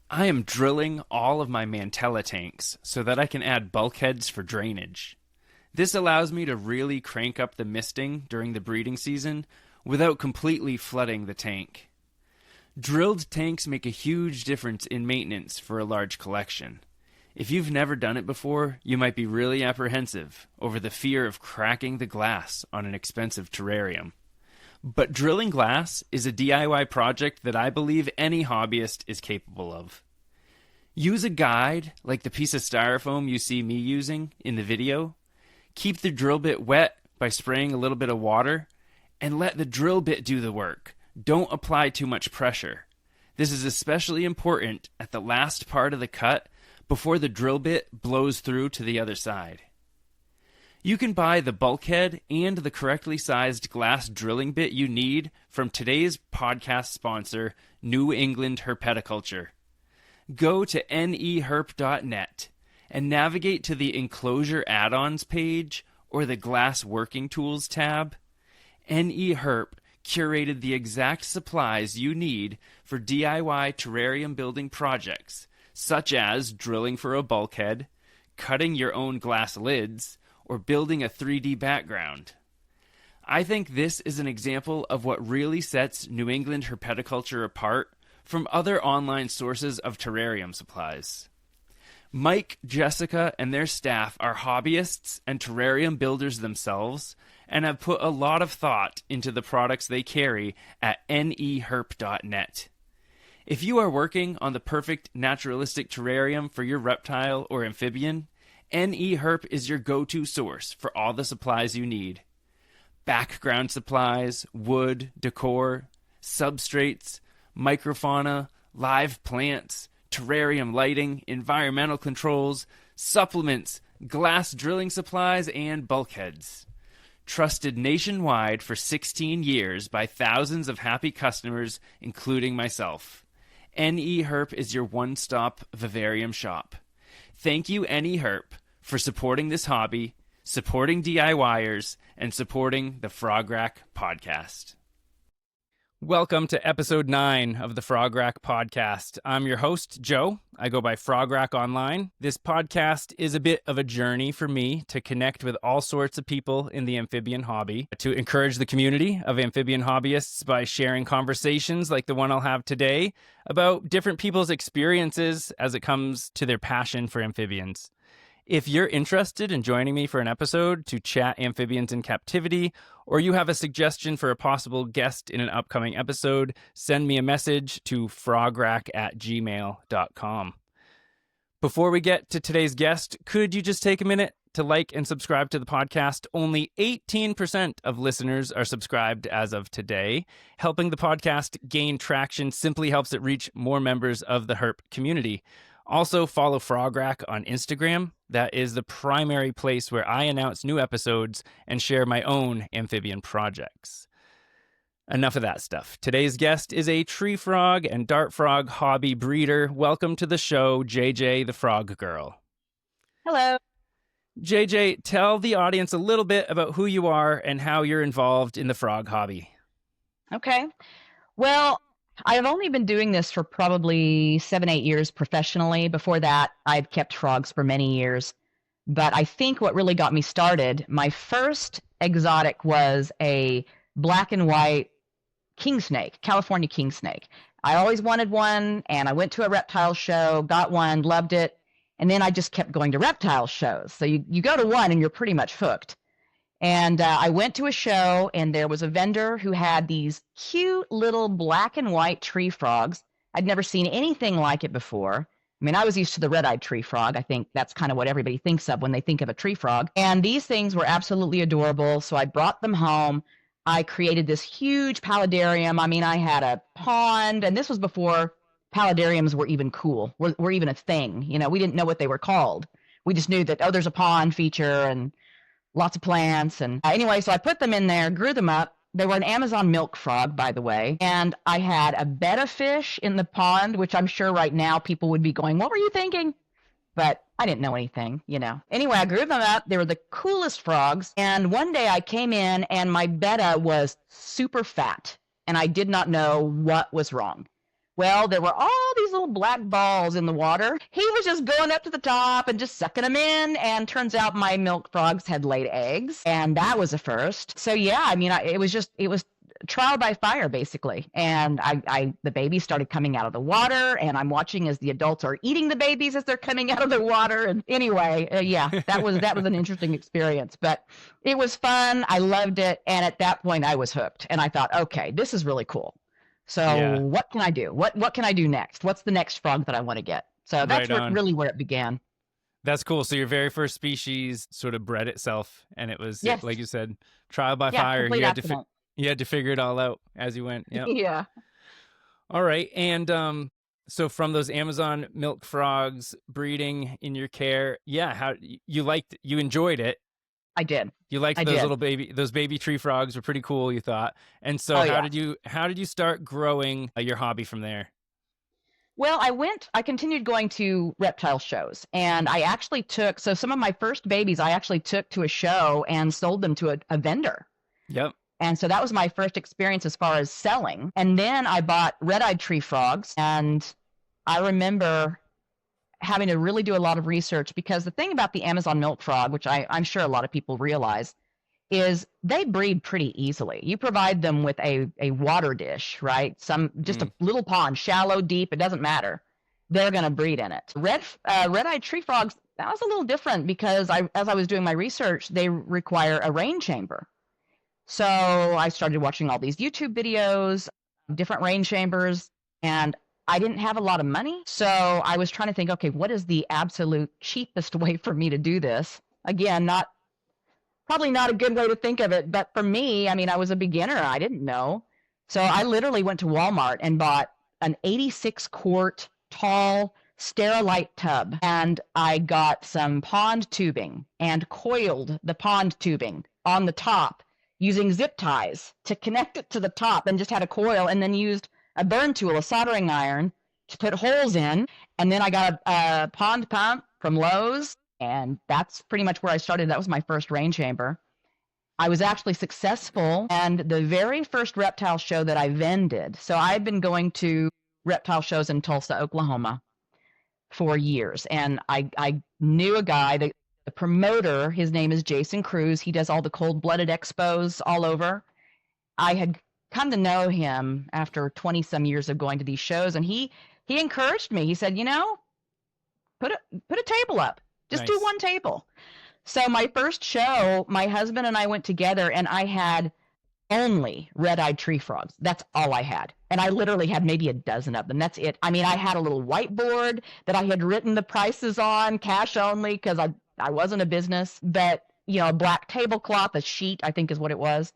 I am drilling all of my Mantella tanks so that I can add bulkheads for drainage. This allows me to really crank up the misting during the breeding season without completely flooding the tank. Drilled tanks make a huge difference in maintenance for a large collection. If you've never done it before, you might be really apprehensive over the fear of cracking the glass on an expensive terrarium. But drilling glass is a DIY project that I believe any hobbyist is capable of. Use a guide like the piece of styrofoam you see me using in the video. Keep the drill bit wet by spraying a little bit of water, and let the drill bit do the work. Don't apply too much pressure. This is especially important at the last part of the cut before the drill bit blows through to the other side. You can buy the bulkhead and the correctly sized glass drilling bit you need from today's podcast sponsor, New England Herpeticulture. Go to neherp.net and navigate to the Enclosure Add-ons page or the Glass Working Tools tab. NEHerp curated the exact supplies you need for DIY terrarium building projects, such as drilling for a bulkhead, cutting your own glass lids, or building a 3D background. I think this is an example of what really sets New England Herpeticulture apart from other online sources of terrarium supplies. Mike, Jessica, and their staff are hobbyists and terrarium builders themselves and have put a lot of thought into the products they carry at neherp.net. If you are working on the perfect naturalistic terrarium for your reptile or amphibian, NEHerp is your go-to source for all the supplies you need. Background supplies, wood, decor, substrates, microfauna, live plants, terrarium lighting, environmental controls, supplements, glass drilling supplies, and bulkheads. Trusted nationwide for 16 years by thousands of happy customers, including myself. NEHerp is your one-stop vivarium shop. Thank you, NEHerp, for supporting this hobby, supporting DIYers, and supporting the Frog Rack podcast. Welcome to episode 9 of the Frog Rack podcast. I'm your host, Joe. I go by Frog Rack Online. This podcast is a bit of a journey for me to connect with all sorts of people in the amphibian hobby, to encourage the community of amphibian hobbyists by sharing conversations like the one I'll have today about different people's experiences as it comes to their passion for amphibians. If you're interested in joining me for an episode to chat amphibians in captivity, or you have a suggestion for a possible guest in an upcoming episode, send me a message to frograck@gmail.com. Before we get to today's guest, could you just take a minute to like and subscribe to the podcast? Only 18% of listeners are subscribed as of today. Helping the podcast gain traction simply helps it reach more members of the herp community. Also, follow Frog Rack on Instagram. That is the primary place where I announce new episodes and share my own amphibian projects. Enough of that stuff. Today's guest is a tree frog and dart frog hobby breeder. Welcome to the show, JJ the Frog Girl. Hello. JJ, tell the audience a little bit about who you are and how you're involved in the frog hobby. Okay. Well, I've only been doing this for probably 7-8 years professionally. Before that, I'd kept frogs for many years. But I think what really got me started, my first exotic was a black and white king snake, California king snake. I always wanted one, and I went to a reptile show, got one, loved it, and then I just kept going to reptile shows. So you go to one, and you're pretty much hooked. And I went to a show, and there was a vendor who had these cute little black and white tree frogs. I'd never seen anything like it before. I mean, I was used to the red-eyed tree frog. I think that's kind of what everybody thinks of when they think of a tree frog. And these things were absolutely adorable, so I brought them home. I created this huge paludarium. I mean, I had a pond, and this was before paludariums were even cool, were even a thing. You know, we didn't know what they were called. We just knew that, oh, there's a pond feature, and lots of plants. And anyway, so I put them in there, grew them up. They were an Amazon milk frog, by the way. And I had a betta fish in the pond, which I'm sure right now people would be going, what were you thinking? But I didn't know anything, you know. Anyway, I grew them up. They were the coolest frogs. And one day I came in and my betta was super fat. And I did not know what was wrong. Well, there were all these little black balls in the water. He was just going up to the top and just sucking them in. And turns out my milk frogs had laid eggs, and that was a first. So yeah, I mean, it was trial by fire basically. And the babies started coming out of the water, and I'm watching as the adults are eating the babies as they're coming out of the water. And anyway, yeah, that was an interesting experience, but it was fun. I loved it, and at that point, I was hooked, and I thought, okay, this is really cool. So Yeah, what can I do? What can I do next? What's the next frog that I want to get? So that's right on. really where it began. That's cool. So your very first species sort of bred itself, and it was Yes. like you said, trial by Yeah, fire. complete accident. You had to figure it all out as you went. Yep. Yeah, All right. And so from those Amazon milk frogs breeding in your care, yeah, how you enjoyed it. I did. You liked I those did. those baby tree frogs were pretty cool, you thought. And so Oh yeah. how did you start growing your hobby from there? Well, I continued going to reptile shows, and I actually took, so some of my first babies I actually took to a show and sold them to a vendor. Yep. And so that was my first experience as far as selling. And then I bought red-eyed tree frogs, and I remember having to really do a lot of research because the thing about the Amazon milk frog, which I'm sure a lot of people realize, is they breed pretty easily. You provide them with a water dish, right? Just a little pond, shallow, deep, it doesn't matter. They're going to breed in it. Red-eyed tree frogs, that was a little different because as I was doing my research, they require a rain chamber. So I started watching all these YouTube videos, different rain chambers, and I didn't have a lot of money. So I was trying to think, okay, what is the absolute cheapest way for me to do this? Again, probably not a good way to think of it, but for me, I mean, I was a beginner. I didn't know. So I literally went to Walmart and bought an 86 quart tall Sterilite tub, and I got some pond tubing and coiled the pond tubing on the top using zip ties to connect it to the top, and just had a coil, and then used a burn tool, a soldering iron, to put holes in. And then I got a pond pump from Lowe's, and that's pretty much where I started. That was my first rain chamber. I was actually successful, and the very first reptile show that I vended, so I've been going to reptile shows in Tulsa, Oklahoma for years, and I knew a guy, the promoter, his name is Jason Cruz. He does all the cold-blooded expos all over. I had come to know him after 20 some years of going to these shows, and he encouraged me. He said, put a table up. Just do Nice. one table. So my first show, my husband and I went together, and I had only red-eyed tree frogs. That's all I had. And I literally had maybe a dozen of them. That's it. I mean, I had a little whiteboard that I had written the prices on, cash only, because I wasn't a business, but a black tablecloth, a sheet, I think is what it was.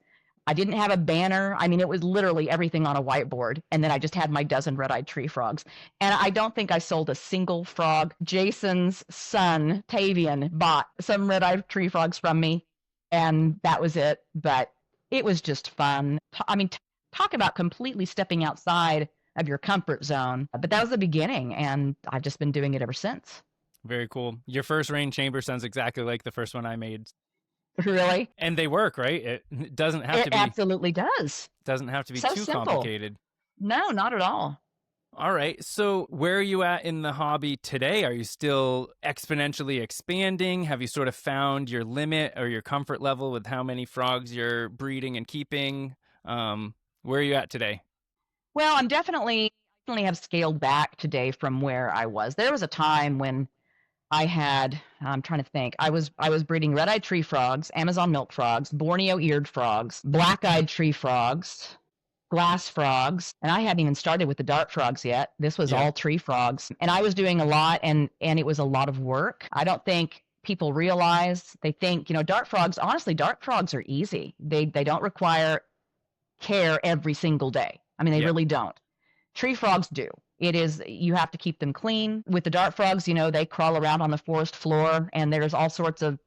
I didn't have a banner. I mean, it was literally everything on a whiteboard. And then I just had my dozen red-eyed tree frogs. And I don't think I sold a single frog. Jason's son, Tavian, bought some red-eyed tree frogs from me, and that was it. But it was just fun. I mean, talk about completely stepping outside of your comfort zone. But that was the beginning, and I've just been doing it ever since. Very cool. Your first rain chamber sounds exactly like the first one I made. Really? And they work, right? It doesn't have It to be absolutely does. doesn't have to be So too simple. complicated. No, not at all. All right. So where are you at in the hobby today? Are you still exponentially expanding? Have you sort of found your limit or your comfort level with how many frogs you're breeding and keeping? Where are you at today? Well, I'm definitely have scaled back today from where I was. There was a time when I'm trying to think. I was breeding red-eyed tree frogs, Amazon milk frogs, Borneo-eared frogs, black-eyed tree frogs, glass frogs, and I hadn't even started with the dart frogs yet. This was all tree frogs, and I was doing a lot, and it was a lot of work. I don't think people realize. They think, dart frogs, honestly, dart frogs are easy. They don't require care every single day. I mean, they really don't. Tree frogs do. You have to keep them clean. With the dart frogs, they crawl around on the forest floor, and there's all sorts of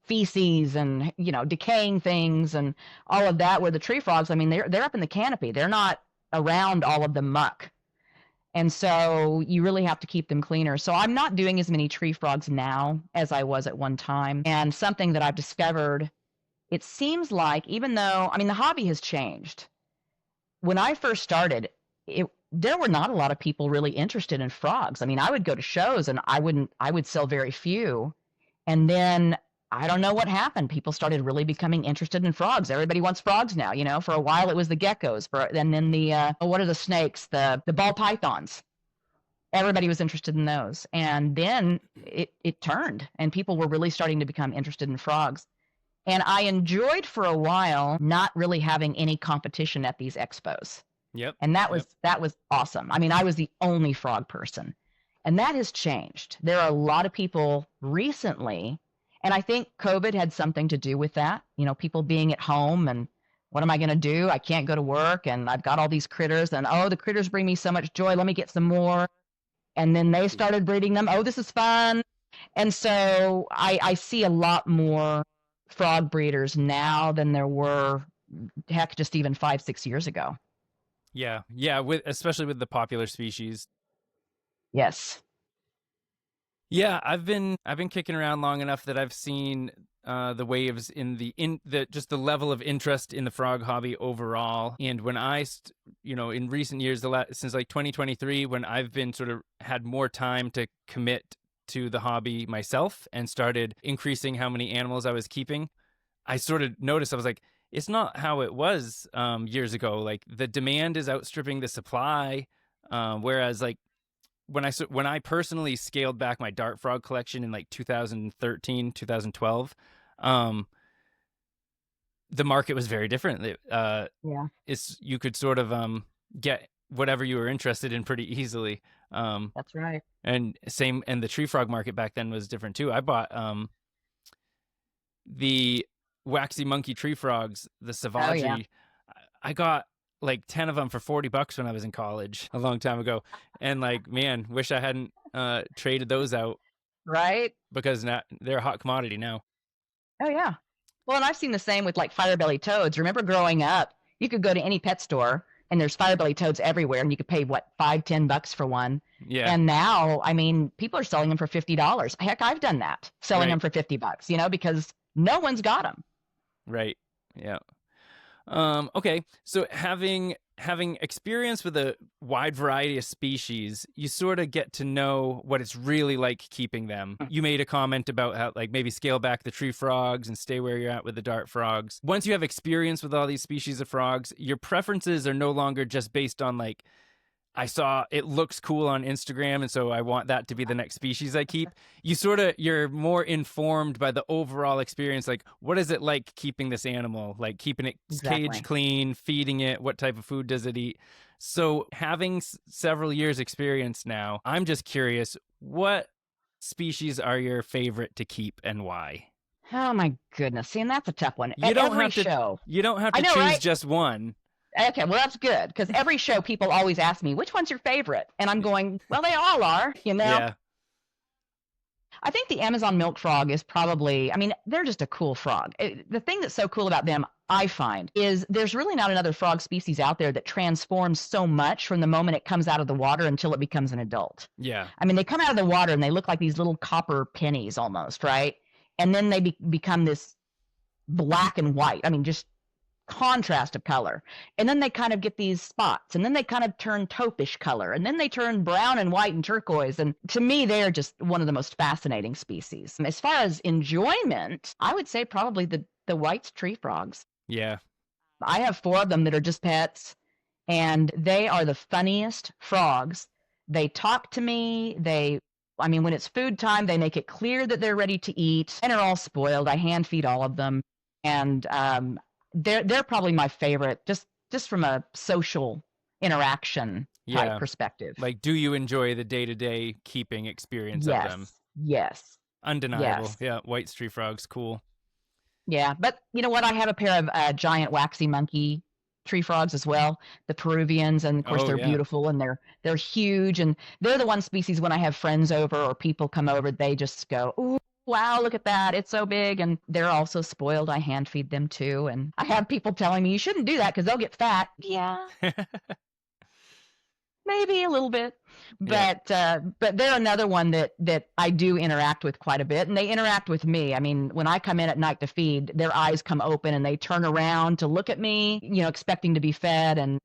feces and, decaying things and all of that. Where the tree frogs, I mean, they're up in the canopy. They're not around all of the muck. And so you really have to keep them cleaner. So I'm not doing as many tree frogs now as I was at one time. And something that I've discovered, it seems like, even though, I mean, the hobby has changed. When I first started, there were not a lot of people really interested in frogs. I mean, I would go to shows and I would sell very few. And then I don't know what happened. People started really becoming interested in frogs. Everybody wants frogs now. You know, for a while it was the geckos, and then the what are the snakes? The ball pythons. Everybody was interested in those, and then it turned, and people were really starting to become interested in frogs. And I enjoyed for a while not really having any competition at these expos, Yep. and that was awesome. I mean, I was the only frog person, and that has changed. There are a lot of people recently, and I think COVID had something to do with that. You know, people being at home and what am I going to do? I can't go to work and I've got all these critters and oh, the critters bring me so much joy. Let me get some more. And then they started breeding them. Oh, this is fun. And so I see a lot more frog breeders now than there were, heck, just even 5-6 years ago. Yeah. Yeah. Especially with the popular species. Yes. Yeah, I've been kicking around long enough that I've seen the waves in just the level of interest in the frog hobby overall. And when in recent years, since like 2023, when I've been sort of had more time to commit to the hobby myself and started increasing how many animals I was keeping, I sort of noticed, I was like, it's not how it was years ago. Like the demand is outstripping the supply, whereas like when I personally scaled back my dart frog collection in like 2013, 2012, the market was very different. You could sort of get whatever you were interested in pretty easily. That's right. And the tree frog market back then was different too. I bought the waxy monkey tree frogs, the Savaji. Oh, yeah. I got like 10 of them for $40 when I was in college a long time ago. And like, man, wish I hadn't traded those out. Right. Because now they're a hot commodity now. Oh, yeah. Well, and I've seen the same with like firebelly toads. Remember growing up, you could go to any pet store and there's firebelly toads everywhere and you could pay $5-10 for one. Yeah. And now, I mean, people are selling them for $50. Heck, I've done that, selling them for $50, because no one's got them. Right. Yeah. Okay. So having experience with a wide variety of species, you sort of get to know what it's really like keeping them. You made a comment about how like maybe scale back the tree frogs and stay where you're at with the dart frogs. Once you have experience with all these species of frogs, your preferences are no longer just based on like, I saw it looks cool on Instagram, and so I want that to be the next species I keep. You're more informed by the overall experience. Like, what is it like keeping this animal? Like keeping its cage clean, feeding it, what type of food does it eat? So having several years experience now, I'm just curious, what species are your favorite to keep and why? Oh my goodness. See, and that's a tough one. You don't have to choose just one. Okay, well, that's good, because every show people always ask me, which one's your favorite? And I'm going, well, they all are, Yeah. I think the Amazon milk frog is probably, I mean, they're just a cool frog. The thing that's so cool about them, I find, is there's really not another frog species out there that transforms so much from the moment it comes out of the water until it becomes an adult. Yeah. I mean, they come out of the water and they look like these little copper pennies almost, right? And then they become this black and white. I mean, just contrast of color, and then they kind of get these spots, and then they kind of turn taupish color, and then they turn brown and white and turquoise, and to me they are just one of the most fascinating species. As far as enjoyment, I would say probably the white tree frogs. Yeah, I have 4 of them that are just pets, and they are the funniest frogs. They talk to me. When it's food time, they make it clear that they're ready to eat, and are all spoiled. I hand feed all of them, and they're probably my favorite, just from a social interaction type perspective. Like, do you enjoy the day-to-day keeping experience of them? Yes. Undeniable. Yes. Yeah, white tree frogs, cool. Yeah, but you know what? I have a pair of giant waxy monkey tree frogs as well, the Peruvians, and of course they're beautiful, and they're huge, and they're the one species when I have friends over or people come over, they just go, ooh, wow, look at that, it's so big. And they're also spoiled. I hand feed them too, and I have people telling me you shouldn't do that because they'll get fat. Yeah. Maybe a little bit, but they're another one that I do interact with quite a bit, and they interact with me. I mean, when I come in at night to feed, their eyes come open and they turn around to look at me, expecting to be fed, and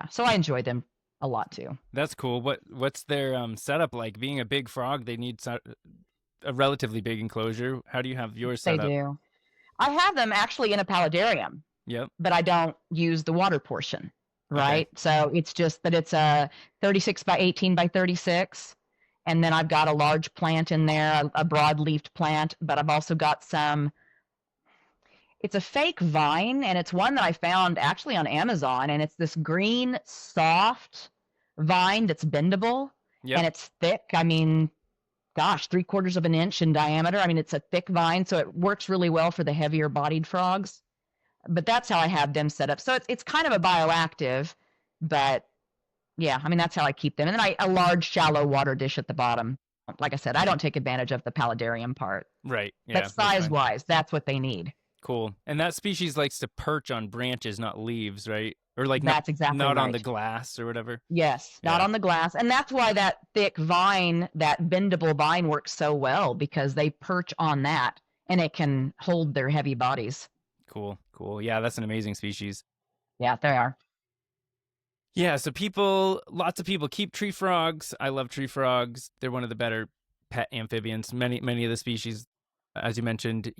so I enjoy them a lot too. That's cool. What's their setup like? Being a big frog, they need a relatively big enclosure. How do you have yours They set up? do. I have them actually in a paludarium, Yep. but I don't use the water portion, Okay. right? So it's just that it's a 36 by 18 by 36. And then I've got a large plant in there, a broad-leafed plant, but I've also got some, it's a fake vine, and it's one that I found actually on Amazon, and it's this green, soft vine that's bendable, Yep. and it's thick. I mean, gosh, 3/4 of an inch in diameter. I mean, it's a thick vine, so it works really well for the heavier bodied frogs. But that's how I have them set up. So it's kind of a bioactive, but yeah, I mean, that's how I keep them. And then a large shallow water dish at the bottom. Like I said, I don't take advantage of the paludarium part. Right. But Yeah, that's size fine. wise, that's what they need. Cool. And that species likes to perch on branches, not leaves, right? Or like That's exactly not on the right. glass or whatever. Yes, not Yeah. on the glass. And that's why that thick vine, that bendable vine works so well, because they perch on that and it can hold their heavy bodies. Cool. Cool. Yeah, that's an amazing species. Yeah, they are. Yeah, so lots of people keep tree frogs. I love tree frogs. They're one of the better pet amphibians. Many of the species, as you mentioned,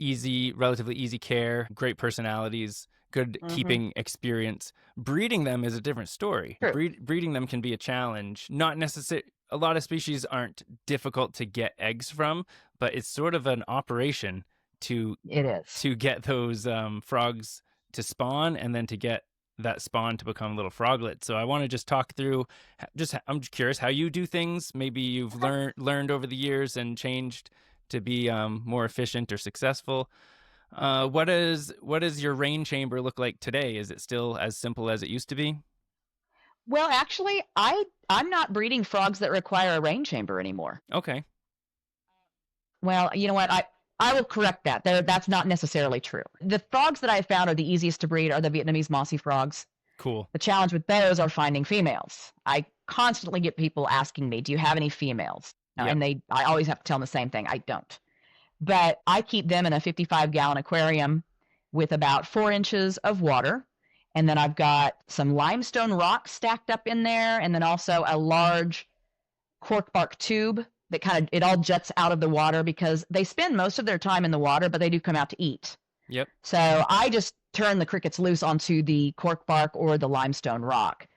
relatively easy care, great personalities, good Hmm. keeping experience. Breeding them is a different story. True. Breeding them can be a challenge. Not necessary. A lot of species aren't difficult to get eggs from, but it's sort of an operation to It is. get those frogs to spawn and then to get that spawn to become little froglets. So I want to just talk through I'm just curious how you do things. Maybe you've learned over the years and changed to be more efficient or successful. What does your rain chamber look like today? Is it still as simple as it used to be? Well, actually, I'm not breeding frogs that require a rain chamber anymore. Okay. Well, you know what? I will correct that. That's not necessarily true. The frogs that I found are the easiest to breed are the Vietnamese mossy frogs. Cool. The challenge with those are finding females. I constantly get people asking me, "Do you have any females?" Yep. And I always have to tell them the same thing. I don't. But I keep them in a 55-gallon aquarium with about 4 inches of water. And then I've got some limestone rocks stacked up in there, and then also a large cork bark tube that it all juts out of the water, because they spend most of their time in the water, but they do come out to eat. Yep. So I just turn the crickets loose onto the cork bark or the limestone rock.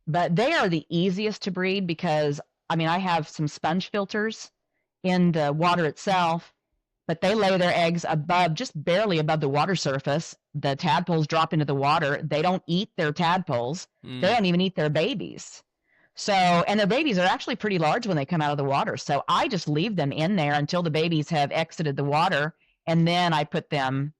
But they are the easiest to breed because, I mean, I have some sponge filters in the water itself, but they lay their eggs just barely above the water surface. The tadpoles drop into the water. They don't eat their tadpoles. They don't even eat their babies. So, and their babies are actually pretty large when they come out of the water. So I just leave them in there until the babies have exited the water, and then I put them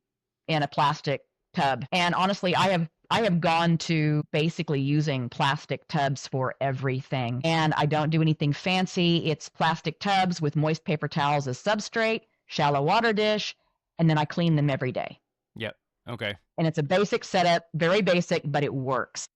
in a plastic tub. And honestly, I have gone to basically using plastic tubs for everything. And I don't do anything fancy. It's plastic tubs with moist paper towels as substrate, shallow water dish, and then I clean them every day. Yep. Okay. And it's a basic setup, very basic, but it works.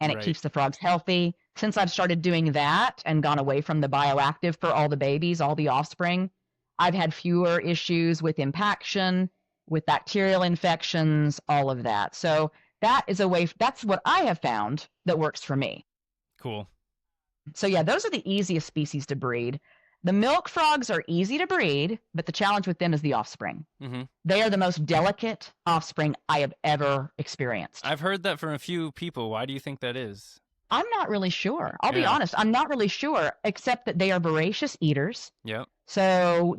And it Right. keeps the frogs healthy. Since I've started doing that and gone away from the bioactive for all the babies, all the offspring, I've had fewer issues with impaction, with bacterial infections, all of that. So that's what I have found that works for me. Cool. So yeah, those are the easiest species to breed. The milk frogs are easy to breed, but the challenge with them is the offspring. Mm-hmm. They are the most delicate offspring I have ever experienced. I've heard that from a few people. Why do you think that is? I'm not really sure. I'll be Yeah. honest. I'm not really sure, except that they are voracious eaters. Yep. So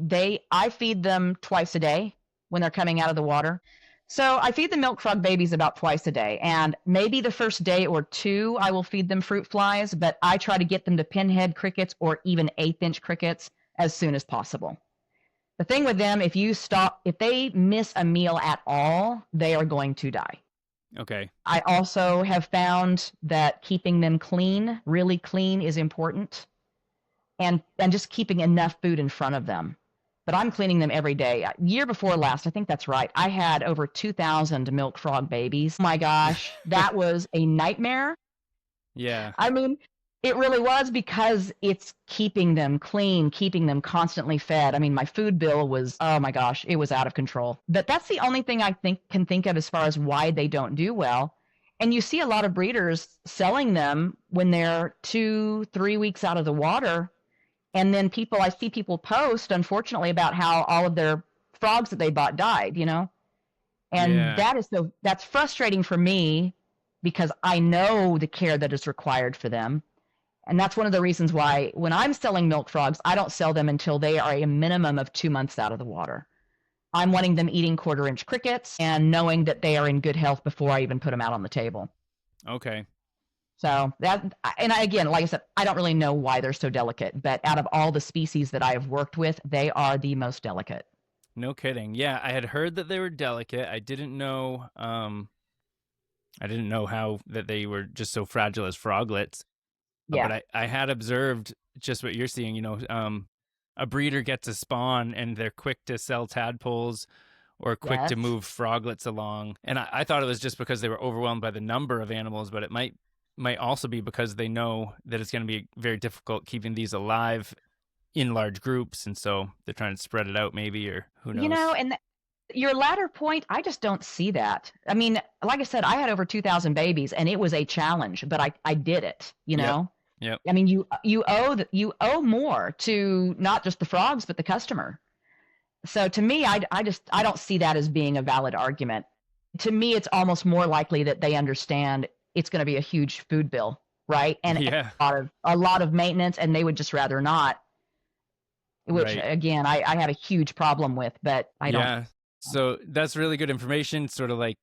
I feed them twice a day when they're coming out of the water. So I feed the milk frog babies about twice a day. And maybe the first day or two, I will feed them fruit flies, but I try to get them to pinhead crickets or even 1/8-inch crickets as soon as possible. The thing with them, if they miss a meal at all, they are going to die. Okay. I also have found that keeping them clean, really clean, is important, and just keeping enough food in front of them. But I'm cleaning them every day. Year before last, I think that's right, I had over 2,000 milk frog babies. Oh my gosh, that was a nightmare. Yeah. I mean, it really was, because it's keeping them clean, keeping them constantly fed. I mean, my food bill was, oh my gosh, it was out of control. But that's the only thing I can think of as far as why they don't do well. And you see a lot of breeders selling them when they're 2, 3 weeks out of the water. And then I see people post, unfortunately, about how all of their frogs that they bought died, And Yeah. that's frustrating for me because I know the care that is required for them. And that's one of the reasons why when I'm selling milk frogs, I don't sell them until they are a minimum of 2 months out of the water. I'm wanting them eating quarter-inch crickets and knowing that they are in good health before I even put them out on the table. Okay. So again, like I said, I don't really know why they're so delicate, but out of all the species that I have worked with, they are the most delicate. No kidding. Yeah, I had heard that they were delicate. I didn't know how that they were just so fragile as froglets. But Yeah. I had observed just what you're seeing, a breeder gets a spawn and they're quick to sell tadpoles or quick to Yes. move froglets along. And I thought it was just because they were overwhelmed by the number of animals, but it might also be because they know that it's going to be very difficult keeping these alive in large groups, and so they're trying to spread it out maybe, or who knows. And your latter point, I just don't see that. I mean, like I said, I had over 2,000 babies and it was a challenge, but I did it, Yep. Yep. I mean, you owe more to not just the frogs, but the customer. So to me, I don't see that as being a valid argument. To me, it's almost more likely that they understand it's going to be a huge food bill, right? And Yeah. a lot of maintenance, and they would just rather not. Which Right. again, I have a huge problem with, but I don't. Yeah. So that's really good information. Sort of like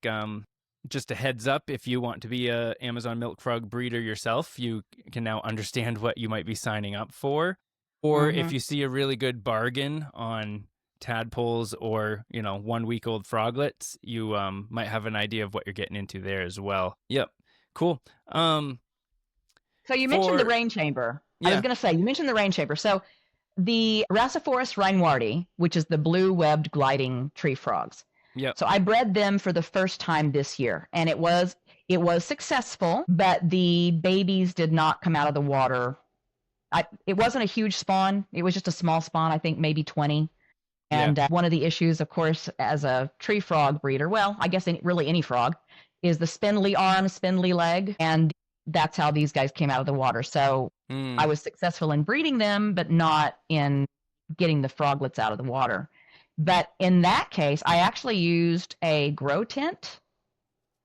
just a heads up, if you want to be a Amazon milk frog breeder yourself, you can now understand what you might be signing up for. Or if Mhm. you see a really good bargain on tadpoles or 1 week old froglets, you might have an idea of what you're getting into there as well. Yep. Cool. So you mentioned the For rain chamber. I was Yeah. going to say you mentioned the rain chamber. So the Rhasophorus reinwarti, which is the blue-webbed gliding tree frogs. Yep. So I bred them for the first time this year, and it was successful, but the babies did not come out of the water. It wasn't a huge spawn. It was just a small spawn, I think maybe 20. Yeah. And one of the issues, of course, as a tree frog breeder, well, I guess really any frog, is the spindly arm, spindly leg, and that's how these guys came out of the water. So I Mm, was successful in breeding them, but not in getting the froglets out of the water. But in that case, I actually used a grow tent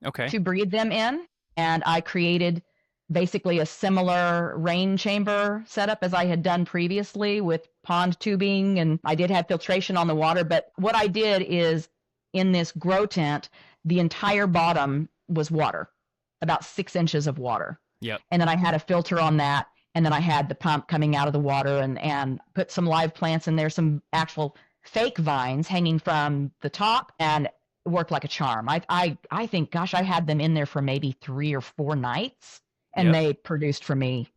okay. to breed them in, and I created basically a similar rain chamber setup as I had done previously with pond tubing, and I did have filtration on the water. But what I did is in this grow tent, the entire bottom was water, about 6 inches of water. Yep. And then I had a filter on that. And then I had the pump coming out of the water and put some live plants in there, some actual fake vines hanging from the top, and it worked like a charm. I think, gosh, I had them in there for maybe 3 or 4 nights, and Yep. they produced for me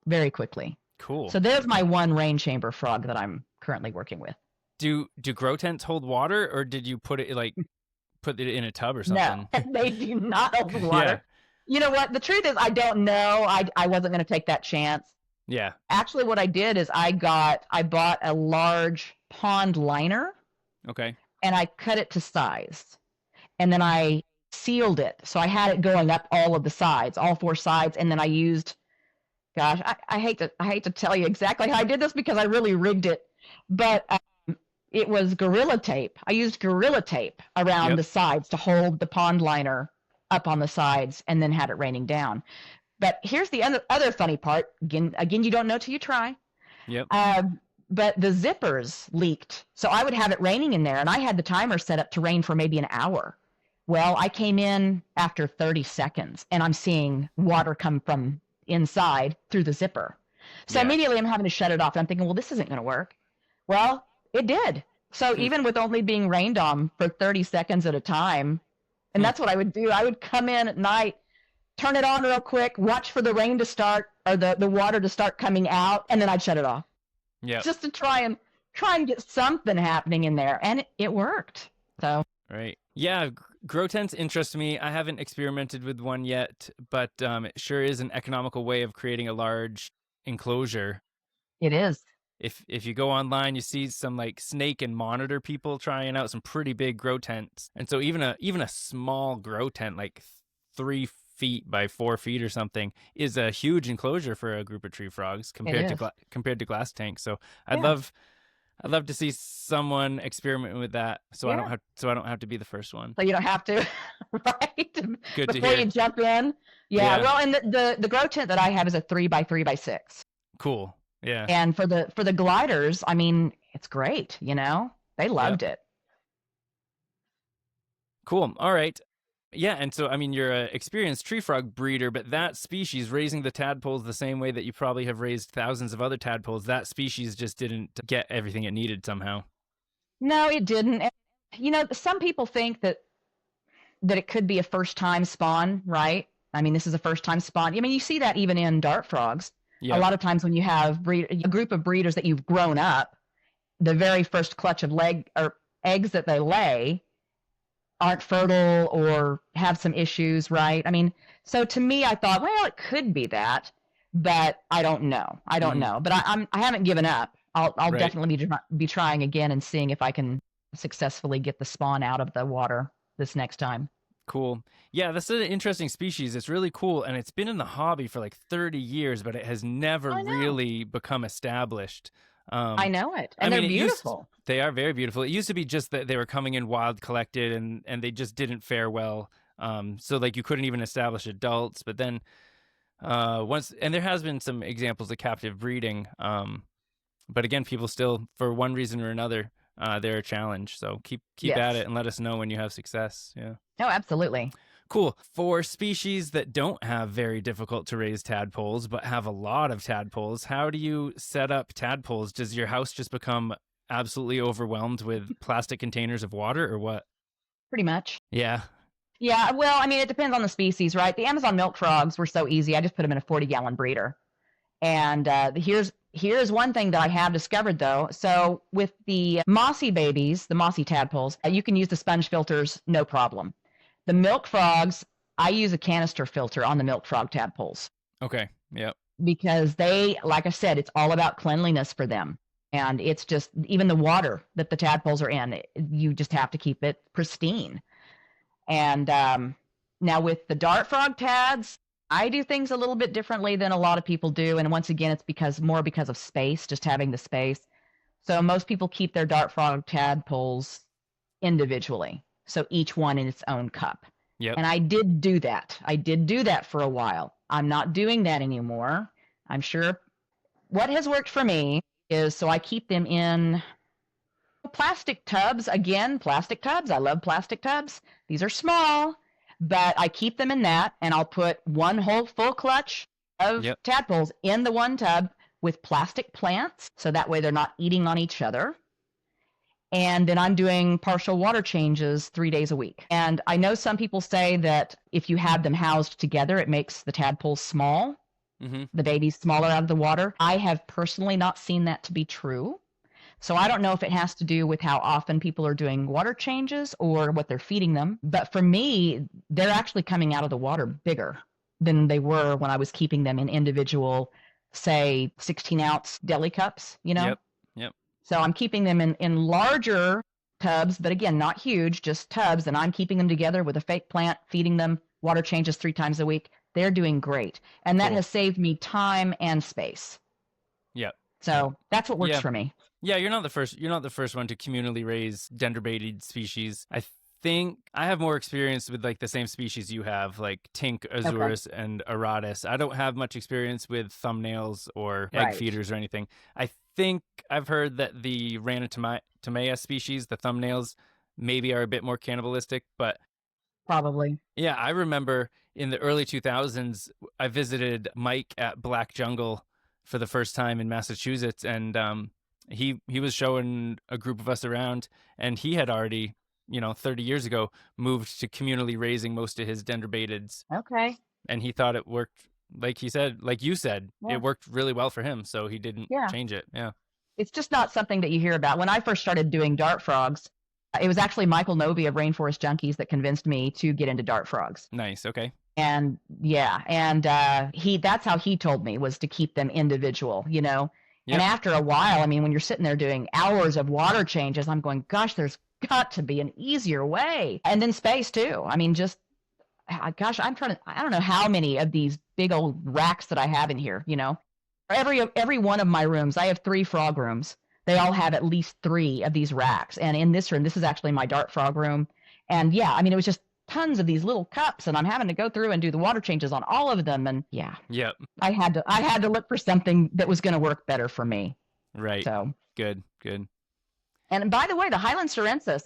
very quickly. Cool. So there's my one rain chamber frog that I'm currently working with. Do grow tents hold water, or did you put it in a tub or No, something? they do not hold Yeah. water. You know what? The truth is, I don't know. I wasn't going to take that chance. Yeah. Actually, what I did is I bought a large pond liner Okay. and I cut it to size. And then I sealed it. So I had it going up all of the sides, all four sides. And then I used, gosh, I hate to tell you exactly how I did this because I really rigged it, but it was Gorilla Tape. I used Gorilla Tape around Yep. the sides to hold the pond liner up on the sides and then had it raining down. But here's the other funny part. Again, you don't know till you try. Yep. But the zippers leaked. So I would have it raining in there, and I had the timer set up to rain for maybe an hour. Well, I came in after 30 seconds, and I'm seeing water come from inside through the zipper. So Yeah. immediately I'm having to shut it off. And I'm thinking, well, this isn't going to work. Well, it did. So Hmm. even with only being rained on for 30 seconds at a time, and Hmm. that's what I would do. I would come in at night, turn it on real quick, watch for the rain to start or the water to start coming out, and then I'd shut it off Yep. just to try and get something happening in there, and it worked. So Right. Yeah. Grow tents interest me. I haven't experimented with one yet, but it sure is an economical way of creating a large enclosure. it is. If you go online, you see some like snake and monitor people trying out some pretty big grow tents, and so even a small grow tent, like 3 feet by 4 feet or something is a huge enclosure for a group of tree frogs compared to glass tanks. So I'd Yeah. love to see someone experiment with that, so Yeah. I don't have to be the first one. So you don't have to, right? Good to Before hear. you jump in. Yeah. Yeah. Well, and the grow tent that I have is a 3 by 3 by 6. Cool. Yeah. And for the gliders, I mean, it's great, you know? They Yep. loved it. Cool. All right. Yeah, and so I mean, you're an experienced tree frog breeder, but that species raising the tadpoles the same way that you probably have raised thousands of other tadpoles, that species just didn't get everything it needed somehow. No, it didn't. And, you know, some people think that it could be a first time spawn, right? I mean, this is a first time spawn. I mean, you see that even in dart frogs. A Yeah. lot of times when you have a group of breeders that you've grown up, the very first clutch of eggs that they lay aren't fertile or have some issues, right? I mean, so to me, I thought, well, it could be that, but I don't know. I don't know. But I haven't given up. I'll Right. definitely be trying again and seeing if I can successfully get the spawn out of the water this next time. Cool. Yeah, that's an interesting species. It's really cool, and it's been in the hobby for like 30 years, but it has never I know. really become established. I know it. And they're beautiful. They are very beautiful. It used to be just that they were coming in wild collected, and they just didn't fare well. So like you couldn't even establish adults, but then once, and there has been some examples of captive breeding. But again, people still, for one reason or another, they're a challenge. So keep Yes. at it and let us know when you have success. Yeah. No, absolutely. Cool. For species that don't have very difficult to raise tadpoles, but have a lot of tadpoles, how do you set up tadpoles? Does your house just become absolutely overwhelmed with plastic containers of water, or what? Pretty much. Yeah. Yeah, well, I mean, it depends on the species, right? The Amazon milk frogs were so easy. I just put them in a 40-gallon breeder. And here's one thing that I have discovered, though. So with the mossy babies, the mossy tadpoles, you can use the sponge filters, no problem. The milk frogs, I use a canister filter on the milk frog tadpoles. Okay. Yep. Because they, like I said, it's all about cleanliness for them. And it's just, even the water that the tadpoles are in, you just have to keep it pristine. And now with the dart frog tads, I do things a little bit differently than a lot of people do. And once again, it's more because of space, just having the space. So most people keep their dart frog tadpoles individually. So each one in its own cup. Yep. And I did do that. I did do that for a while. I'm not doing that anymore. I'm sure what has worked for me is, so I keep them in plastic tubs. Again, plastic tubs. I love plastic tubs. These are small, but I keep them in that, and I'll put one whole full clutch of tadpoles in the one tub with plastic plants, so that way they're not eating on each other. And then I'm doing partial water changes 3 days a week. And I know some people say that if you have them housed together, it makes the tadpoles small, the babies smaller out of the water. I have personally not seen that to be true. So I don't know if it has to do with how often people are doing water changes or what they're feeding them. But for me, they're actually coming out of the water bigger than they were when I was keeping them in individual, say, 16-ounce deli cups, you know? Yep. So I'm keeping them in larger tubs, but again, not huge, just tubs. And I'm keeping them together with a fake plant, feeding them water changes 3 times a week. They're doing great. And that has saved me time and space. Yep. So that's what works for me. Yeah, you're not the first one to communally raise dendrobated species. I think I have more experience with like the same species you have, like Tink, Azurus, and Aratus. I don't have much experience with thumbnails or egg feeders or anything. I think I've heard that the Ranatomea species, the thumbnails, maybe are a bit more cannibalistic, but probably. Yeah, I remember in the early 2000s, I visited Mike at Black Jungle for the first time in Massachusetts, and he was showing a group of us around, and he had already, 30 years ago, moved to communally raising most of his dendrobateds. Okay. And he thought it worked, like you said, it worked really well for him, so he didn't change it. Yeah. It's just not something that you hear about. When I first started doing dart frogs, it was actually Michael Novi of Rainforest Junkies that convinced me to get into dart frogs. Nice. Okay. And that's how he told me, was to keep them individual, Yep. And after a while, I mean, when you're sitting there doing hours of water changes, I'm going, gosh, there's got to be an easier way. And then space too. I mean, just gosh, I don't know how many of these big old racks that I have in here, you know. Every one of my rooms, I have 3 frog rooms. They all have at least 3 of these racks. And in this room, this is actually my dart frog room. And yeah, I mean, it was just tons of these little cups, and I'm having to go through and do the water changes on all of them. And yeah, Yep. I had to look for something that was going to work better for me. Right. So Good. and by the way, the Highland Syrensis,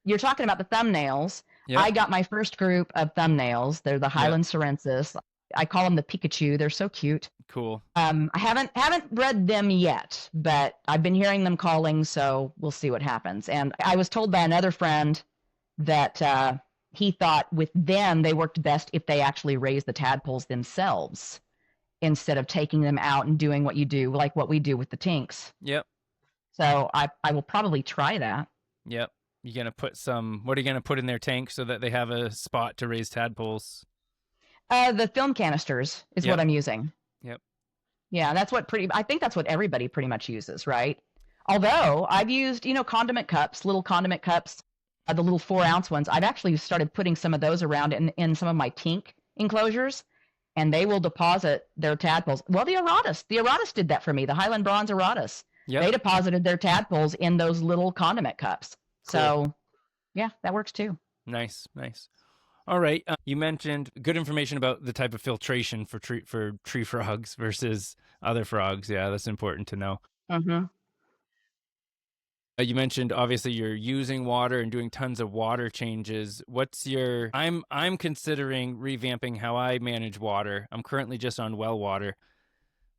you're talking about the thumbnails. Yep. I got my first group of thumbnails. They're the Highland Syrensis. I call them the Pikachu. They're so cute. Cool. I haven't bred them yet, but I've been hearing them calling, so we'll see what happens. And I was told by another friend that he thought with them they worked best if they actually raised the tadpoles themselves instead of taking them out and doing what you do, like what we do with the tinks. Yep. So I will probably try that. Yep. What are you going to put in their tank so that they have a spot to raise tadpoles? The film canisters is what I'm using. Yep. Yeah, I think that's what everybody pretty much uses, right? Although I've used, condiment cups, little condiment cups, the little 4-ounce ones. I've actually started putting some of those around in some of my tink enclosures, and they will deposit their tadpoles. Well, the Aratus did that for me, the Highland Bronze Aratus. Yep. They deposited their tadpoles in those little condiment cups. Cool. So, yeah, that works too. Nice. All right. You mentioned good information about the type of filtration for tree frogs versus other frogs. Yeah, that's important to know. Mm-hmm. You mentioned obviously you're using water and doing tons of water changes. I'm considering revamping how I manage water. I'm currently just on well water,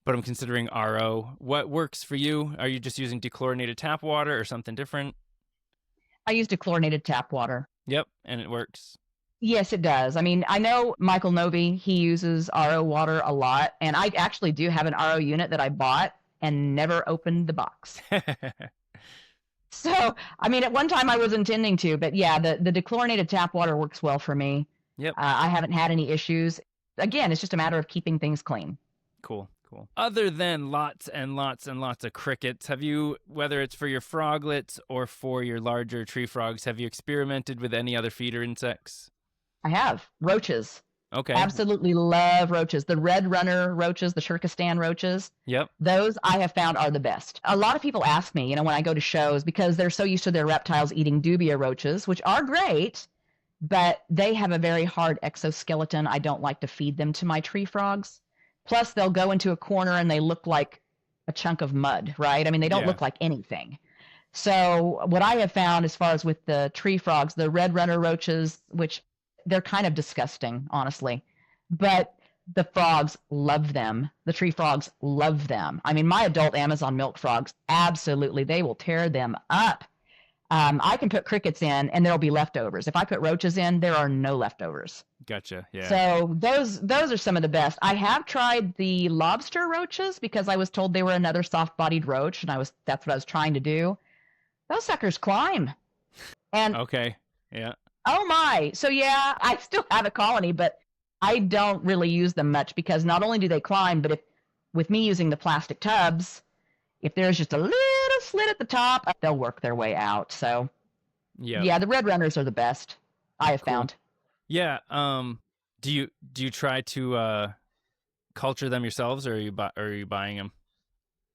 but I'm considering RO. What works for you? Are you just using dechlorinated tap water or something different? I use dechlorinated tap water. Yep, and it works. Yes, it does. I mean, I know Michael Novi, he uses RO water a lot, and I actually do have an RO unit that I bought and never opened the box. So, I mean, at one time I was intending to, but yeah, the dechlorinated tap water works well for me. Yep. I haven't had any issues. Again, it's just a matter of keeping things clean. Cool. Other than lots and lots and lots of crickets, have you, whether it's for your froglets or for your larger tree frogs, have you experimented with any other feeder insects? I have. Roaches. Okay. Absolutely love roaches. The red runner roaches, the Shirkistan roaches. Yep. Those I have found are the best. A lot of people ask me, when I go to shows, because they're so used to their reptiles eating dubia roaches, which are great, but they have a very hard exoskeleton. I don't like to feed them to my tree frogs. Plus, they'll go into a corner and they look like a chunk of mud, right? I mean, they don't look like anything. So what I have found as far as with the tree frogs, the red runner roaches, which they're kind of disgusting, honestly, but the frogs love them. The tree frogs love them. I mean, my adult Amazon milk frogs, absolutely, they will tear them up. I can put crickets in and there'll be leftovers. If I put roaches in, there are no leftovers. Gotcha. Yeah. So those are some of the best. I have tried the lobster roaches because I was told they were another soft-bodied roach, and that's what I was trying to do. Those suckers climb. And okay. Yeah. Oh my. So yeah, I still have a colony, but I don't really use them much because not only do they climb, but with me using the plastic tubs, if there's just a little slit at the top, they'll work their way out. So yeah, the red runners are the best I have found. Yeah. Do you try to culture them yourselves, or are you buying them?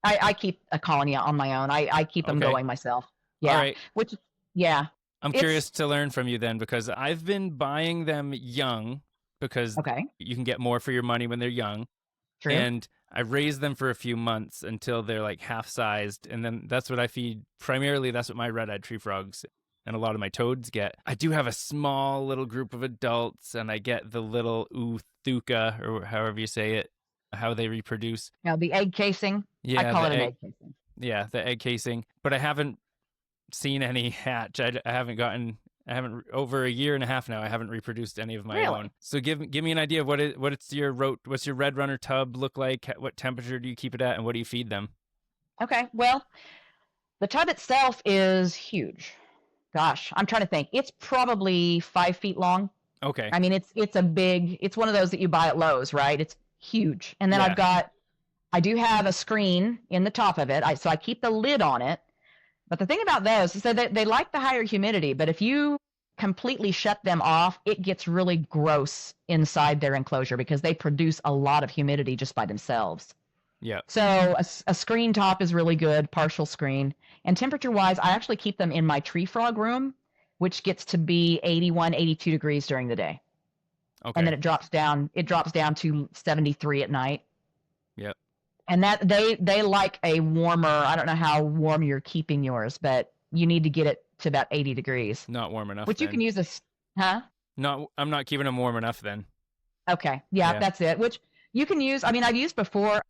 I keep a colony on my own. I keep them going myself. Yeah. All right. I'm It's curious to learn from you then, because I've been buying them young because you can get more for your money when they're young. True. And I raise them for a few months until they're like half-sized, and then that's what I feed. Primarily, that's what my red-eyed tree frogs and a lot of my toads get. I do have a small little group of adults, and I get the little Uthuka, or however you say it, how they reproduce. Now, the egg casing. Yeah, I call it an egg casing. Yeah, the egg casing. But I haven't seen any hatch. I haven't over a year and a half now. I haven't reproduced any of my own. So give me an idea of what's your red runner tub look like? What temperature do you keep it at, and what do you feed them? Okay, well, the tub itself is huge. Gosh, I'm trying to think. It's probably 5 feet long. Okay. I mean, it's one of those that you buy at Lowe's, right? It's huge. And then I do have a screen in the top of it. So I keep the lid on it. But the thing about those is that they like the higher humidity. But if you completely shut them off, it gets really gross inside their enclosure because they produce a lot of humidity just by themselves. Yeah. So a screen top is really good, partial screen. And temperature wise, I actually keep them in my tree frog room, which gets to be 81, 82 degrees during the day. Okay. And then it drops down to 73 at night. Yep. And that they like a warmer, I don't know how warm you're keeping yours, but you need to get it to about 80 degrees. Not warm enough. Which then. you can use huh? I'm not keeping them warm enough then. Okay. Yeah, that's it. Which you can use. I mean, I've used before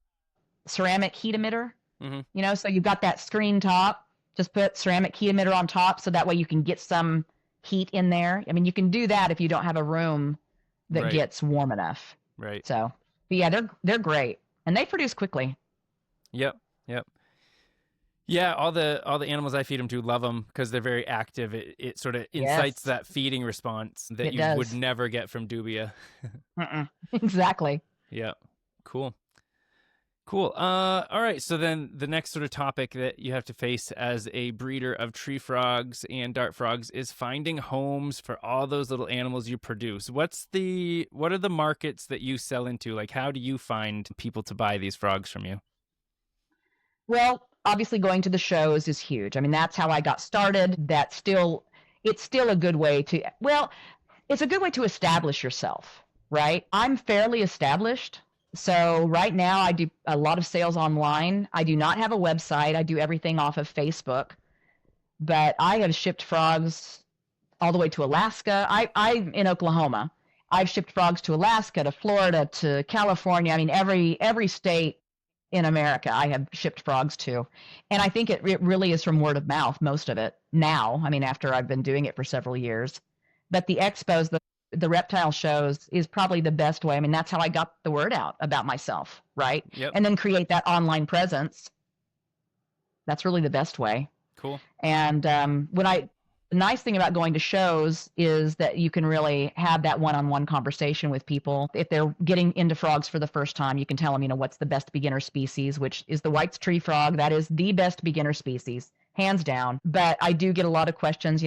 ceramic heat emitter. Mm-hmm. So you've got that screen top. Just put ceramic heat emitter on top, so that way you can get some heat in there. I mean, you can do that if you don't have a room that gets warm enough. Right. So, but yeah, they're great, and they produce quickly. Yep. Yeah, all the animals I feed them to love them because they're very active. It sort of incites that feeding response that you would never get from dubia. Exactly. Yeah. Cool. All right. So then the next sort of topic that you have to face as a breeder of tree frogs and dart frogs is finding homes for all those little animals you produce. What are the markets that you sell into? Like, how do you find people to buy these frogs from you? Well, obviously going to the shows is huge. I mean, that's how I got started. It's still a good way it's a good way to establish yourself, right? I'm fairly established. So right now I do a lot of sales online. I do not have a website. I do everything off of Facebook, but I have shipped frogs all the way to Alaska. I'm in Oklahoma. I've shipped frogs to Alaska, to Florida, to California. I mean, every state in America I have shipped frogs to. And I think it really is from word of mouth, most of it now. I mean, after I've been doing it for several years. But the expos, the reptile shows is probably the best way. I mean, that's how I got the word out about myself, right? Yep. And then create that online presence. That's really the best way. Cool. And the nice thing about going to shows is that you can really have that one-on-one conversation with people. If they're getting into frogs for the first time, you can tell them, what's the best beginner species, which is the White's tree frog. That is the best beginner species, hands down. But I do get a lot of questions,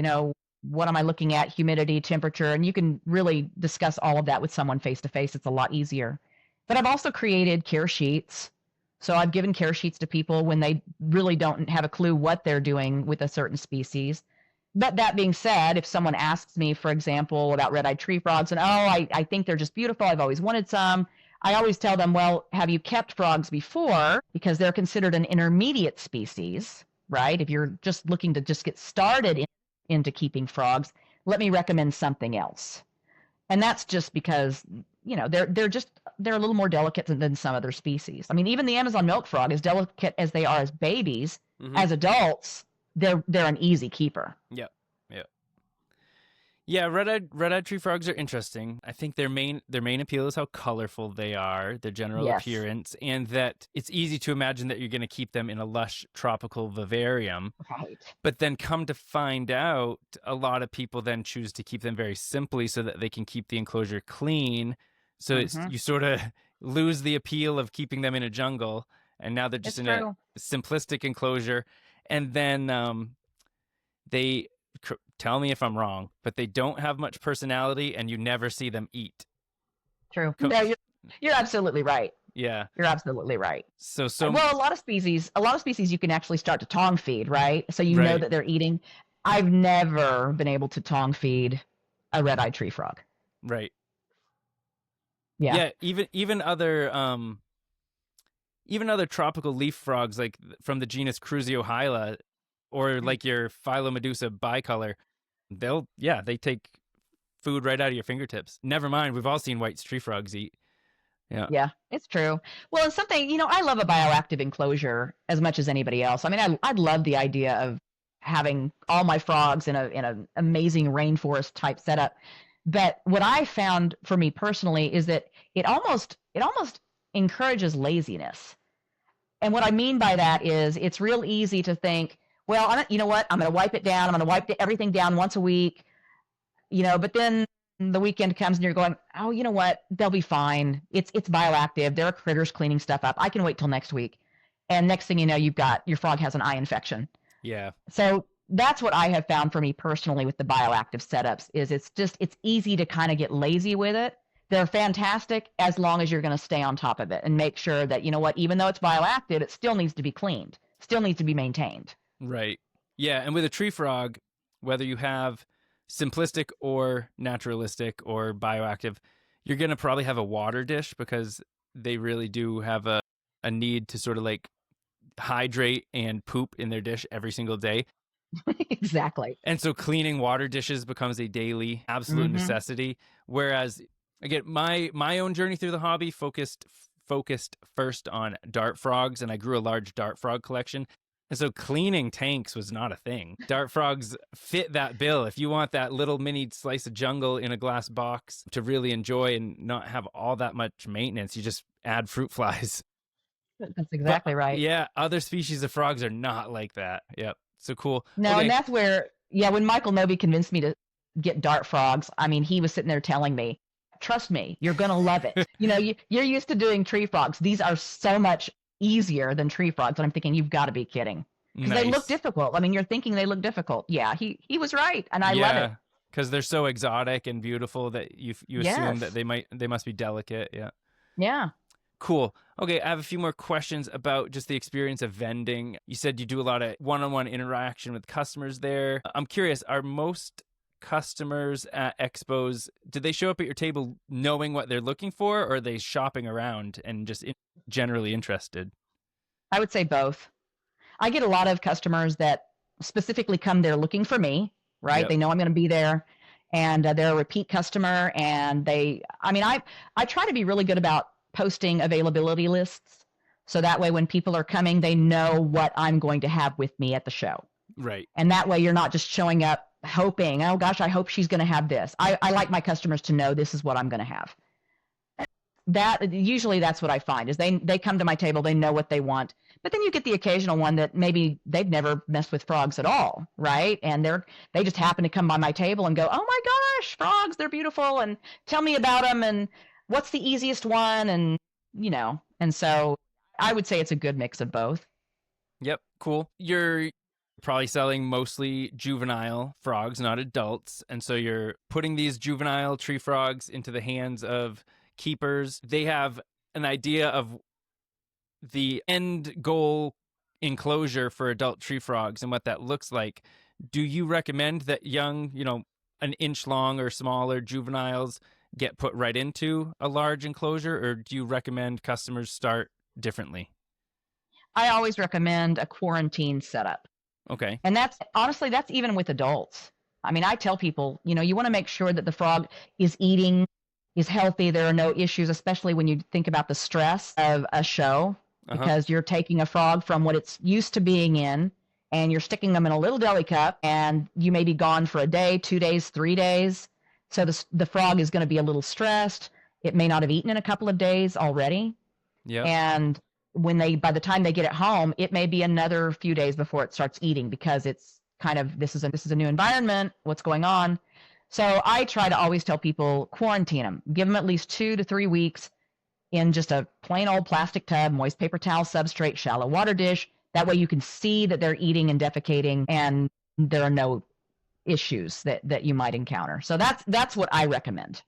what am I looking at, humidity, temperature, and you can really discuss all of that with someone face-to-face. It's a lot easier. But I've also created care sheets. So I've given care sheets to people when they really don't have a clue what they're doing with a certain species. But that being said, if someone asks me, for example, about red-eyed tree frogs, and I think they're just beautiful, I've always wanted some, I always tell them, well, have you kept frogs before? Because they're considered an intermediate species, right? If you're just looking to just get started into keeping frogs, let me recommend something else. And that's just because, they're a little more delicate than some other species. I mean, even the Amazon milk frog, as delicate as they are as babies, as adults, they're an easy keeper. Yeah, red-eyed tree frogs are interesting. I think their main appeal is how colorful they are, their general appearance, and that it's easy to imagine that you're going to keep them in a lush tropical vivarium. Right. But then come to find out, a lot of people then choose to keep them very simply so that they can keep the enclosure clean. So you sort of lose the appeal of keeping them in a jungle, and now they're just a simplistic enclosure. And then they tell me if I'm wrong, but they don't have much personality, and you never see them eat. True. No, you're absolutely right. Yeah, you're absolutely right. So well, a lot of species you can actually start to tongue feed, right? So you know that they're eating. I've never been able to tongue feed a red-eyed tree frog. Right. Yeah. Yeah. Even other tropical leaf frogs, like from the genus Crusiohyla, or like your Philomedusa bicolor, they take food right out of your fingertips. Never mind, we've all seen White's tree frogs eat. Yeah, it's true. Well, it's something, I love a bioactive enclosure as much as anybody else. I mean, I'd love the idea of having all my frogs in an amazing rainforest type setup. But what I found for me personally is that it almost encourages laziness. And what I mean by that is it's real easy to think, well, you know what? I'm going to wipe it down. I'm going to wipe everything down once a week, but then the weekend comes and you're going, oh, you know what? They'll be fine. It's bioactive. There are critters cleaning stuff up. I can wait till next week. And next thing you know, your frog has an eye infection. Yeah. So that's what I have found for me personally with the bioactive setups is it's easy to kind of get lazy with it. They're fantastic as long as you're going to stay on top of it and make sure that, you know what, even though it's bioactive, it still needs to be cleaned, still needs to be maintained. Right. Yeah, and with a tree frog, whether you have simplistic or naturalistic or bioactive, you're going to probably have a water dish because they really do have a need to sort of like hydrate and poop in their dish every single day. Exactly. And so cleaning water dishes becomes a daily absolute necessity. Whereas, again, my own journey through the hobby focused first on dart frogs, and I grew a large dart frog collection. And so cleaning tanks was not a thing. Dart frogs fit that bill. If you want that little mini slice of jungle in a glass box to really enjoy and not have all that much maintenance, you just add fruit flies. That's exactly right. Yeah, other species of frogs are not like that. Yep. So cool. No, Okay. and that's where, yeah, when Michael Noby convinced me to get dart frogs, I mean, he was sitting there telling me, trust me, you're going to love it. You know, you're used to doing tree frogs. These are so much easier than tree frogs. And I'm thinking, you've got to be kidding. Because they look difficult. I mean, you're thinking they look difficult. Yeah, he was right. And I love it. Because they're so exotic and beautiful that you assume that they must be delicate. Yeah. Yeah. Cool. Okay, I have a few more questions about just the experience of vending. You said you do a lot of one-on-one interaction with customers there. I'm curious, are most customers at expos, do they show up at your table knowing what they're looking for, or are they shopping around and just generally interested? I would say both. I get a lot of customers that specifically come there looking for me, right? Yep. They know I'm going to be there, and they're a repeat customer, and I try to be really good about posting availability lists. So that way, when people are coming, they know what I'm going to have with me at the show. Right. And that way you're not just showing up hoping, oh gosh, I hope she's going to have this. I like my customers to know this is what I'm going to have. Usually that's what I find is they come to my table, they know what they want, but then you get the occasional one that maybe they've never messed with frogs at all. Right. And they just happen to come by my table and go, oh my gosh, frogs, they're beautiful. And tell me about them. And what's the easiest one? And, and so I would say it's a good mix of both. Yep. Cool. You're probably selling mostly juvenile frogs, not adults. And so you're putting these juvenile tree frogs into the hands of keepers. They have an idea of the end goal enclosure for adult tree frogs and what that looks like. Do you recommend that young, an inch long or smaller juveniles get put right into a large enclosure, or do you recommend customers start differently? I always recommend a quarantine setup. Okay. And that's even with adults. I mean, I tell people, you want to make sure that the frog is eating, is healthy. There are no issues, especially when you think about the stress of a show, because you're taking a frog from what it's used to being in and you're sticking them in a little deli cup, and you may be gone for a day, 2 days, 3 days. So the frog is going to be a little stressed. It may not have eaten in a couple of days already. Yeah. And by the time they get it home, it may be another few days before it starts eating, because it's kind of, this is a new environment. What's going on? So I try to always tell people, quarantine them, give them at least 2 to 3 weeks in just a plain old plastic tub, moist paper towel substrate, shallow water dish. That way you can see that they're eating and defecating, and there are no issues that you might encounter. So that's what I recommend.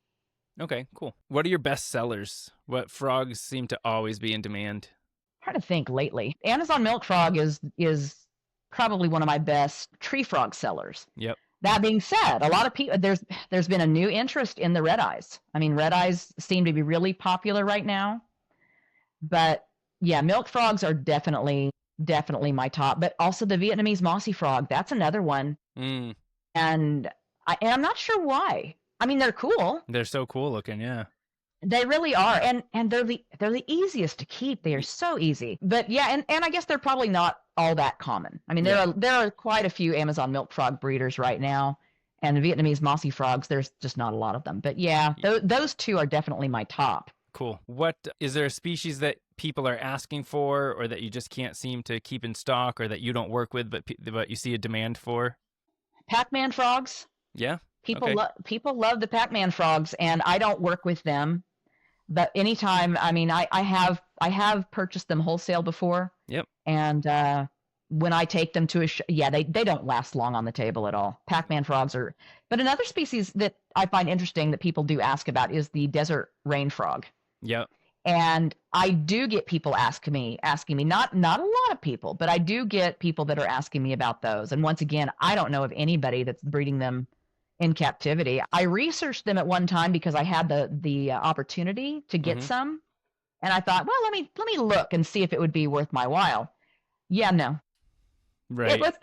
Okay, cool. What are your best sellers? What frogs seem to always be in demand? I'm trying to think lately. Amazon milk frog is probably one of my best tree frog sellers. Yep. That being said, a lot of people, there's been a new interest in the red eyes. I mean, red eyes seem to be really popular right now. But yeah, milk frogs are definitely my top. But also the Vietnamese mossy frog, that's another one. Mm. And I'm not sure why. I mean, they're cool. They're so cool looking, yeah. They really are, and they're the easiest to keep. They are so easy. But yeah, and I guess they're probably not all that common. I mean, there are quite a few Amazon milk frog breeders right now, and the Vietnamese mossy frogs, there's just not a lot of them. But yeah, those two are definitely my top. Cool. What is there a species that people are asking for, or that you just can't seem to keep in stock, or that you don't work with, but you see a demand for? Pac-Man frogs. Yeah. People love the Pac-Man frogs, and I don't work with them. But anytime, I mean, I have purchased them wholesale before. Yep. And when I take them to a yeah, they don't last long on the table at all. Pac-Man frogs are, but another species that I find interesting that people do ask about is the desert rain frog. Yep. And I do get people asking me, not a lot of people, but I do get people that are asking me about those. And once again, I don't know of anybody that's breeding them in captivity. I researched them at one time because I had the opportunity to get some, and I thought, well, let me look and see if it would be worth my while. Yeah, no. Right. It was,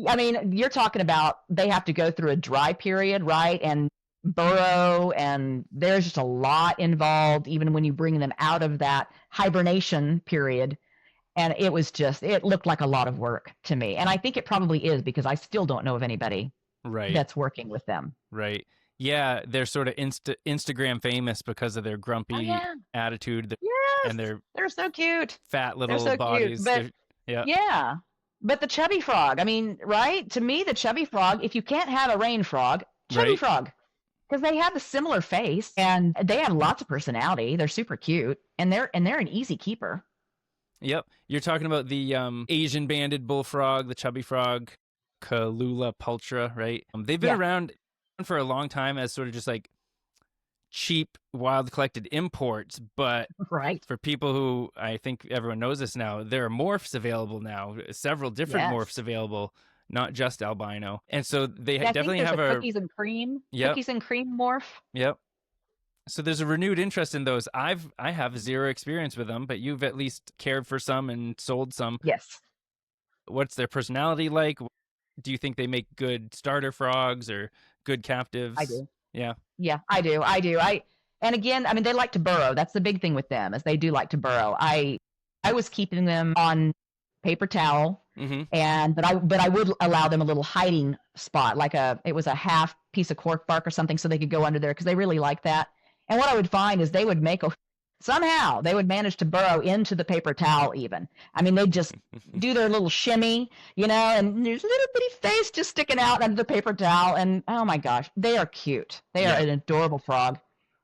I mean, you're talking about they have to go through a dry period, right? And burrow, and there's just a lot involved even when you bring them out of that hibernation period. And it looked like a lot of work to me. And I think it probably is because I still don't know of anybody that's working with them. Right. Yeah, they're sort of Instagram famous because of their grumpy attitude and they're so cute. Fat little bodies. Cute, but, yeah. But the chubby frog, I mean, right? To me, the chubby frog, if you can't have a rain frog, chubby frog. Because they have a similar face and they have lots of personality. They're super cute and they're an easy keeper. Yep. You're talking about the Asian banded bullfrog, the chubby frog, Calula pulchra, right? They've been around for a long time as sort of just like cheap wild collected imports, but for people who, I think everyone knows this now, there are morphs available now, several different morphs available. Not just albino. And so they definitely have a cookies and cream morph. Yep. So there's a renewed interest in those. I have zero experience with them, but you've at least cared for some and sold some. Yes. What's their personality like? Do you think they make good starter frogs or good captives? I do. Yeah. Yeah, I do. And again, I mean, they like to burrow. That's the big thing with them, is they do like to burrow. I was keeping them on paper towel. But I would allow them a little hiding spot, it was a half piece of cork bark or something, so they could go under there because they really like that. And what I would find is they would somehow they would manage to burrow into the paper towel even. I mean, they'd just do their little shimmy, and there's a little bitty face just sticking out under the paper towel. And oh my gosh, they are cute. They are an adorable frog.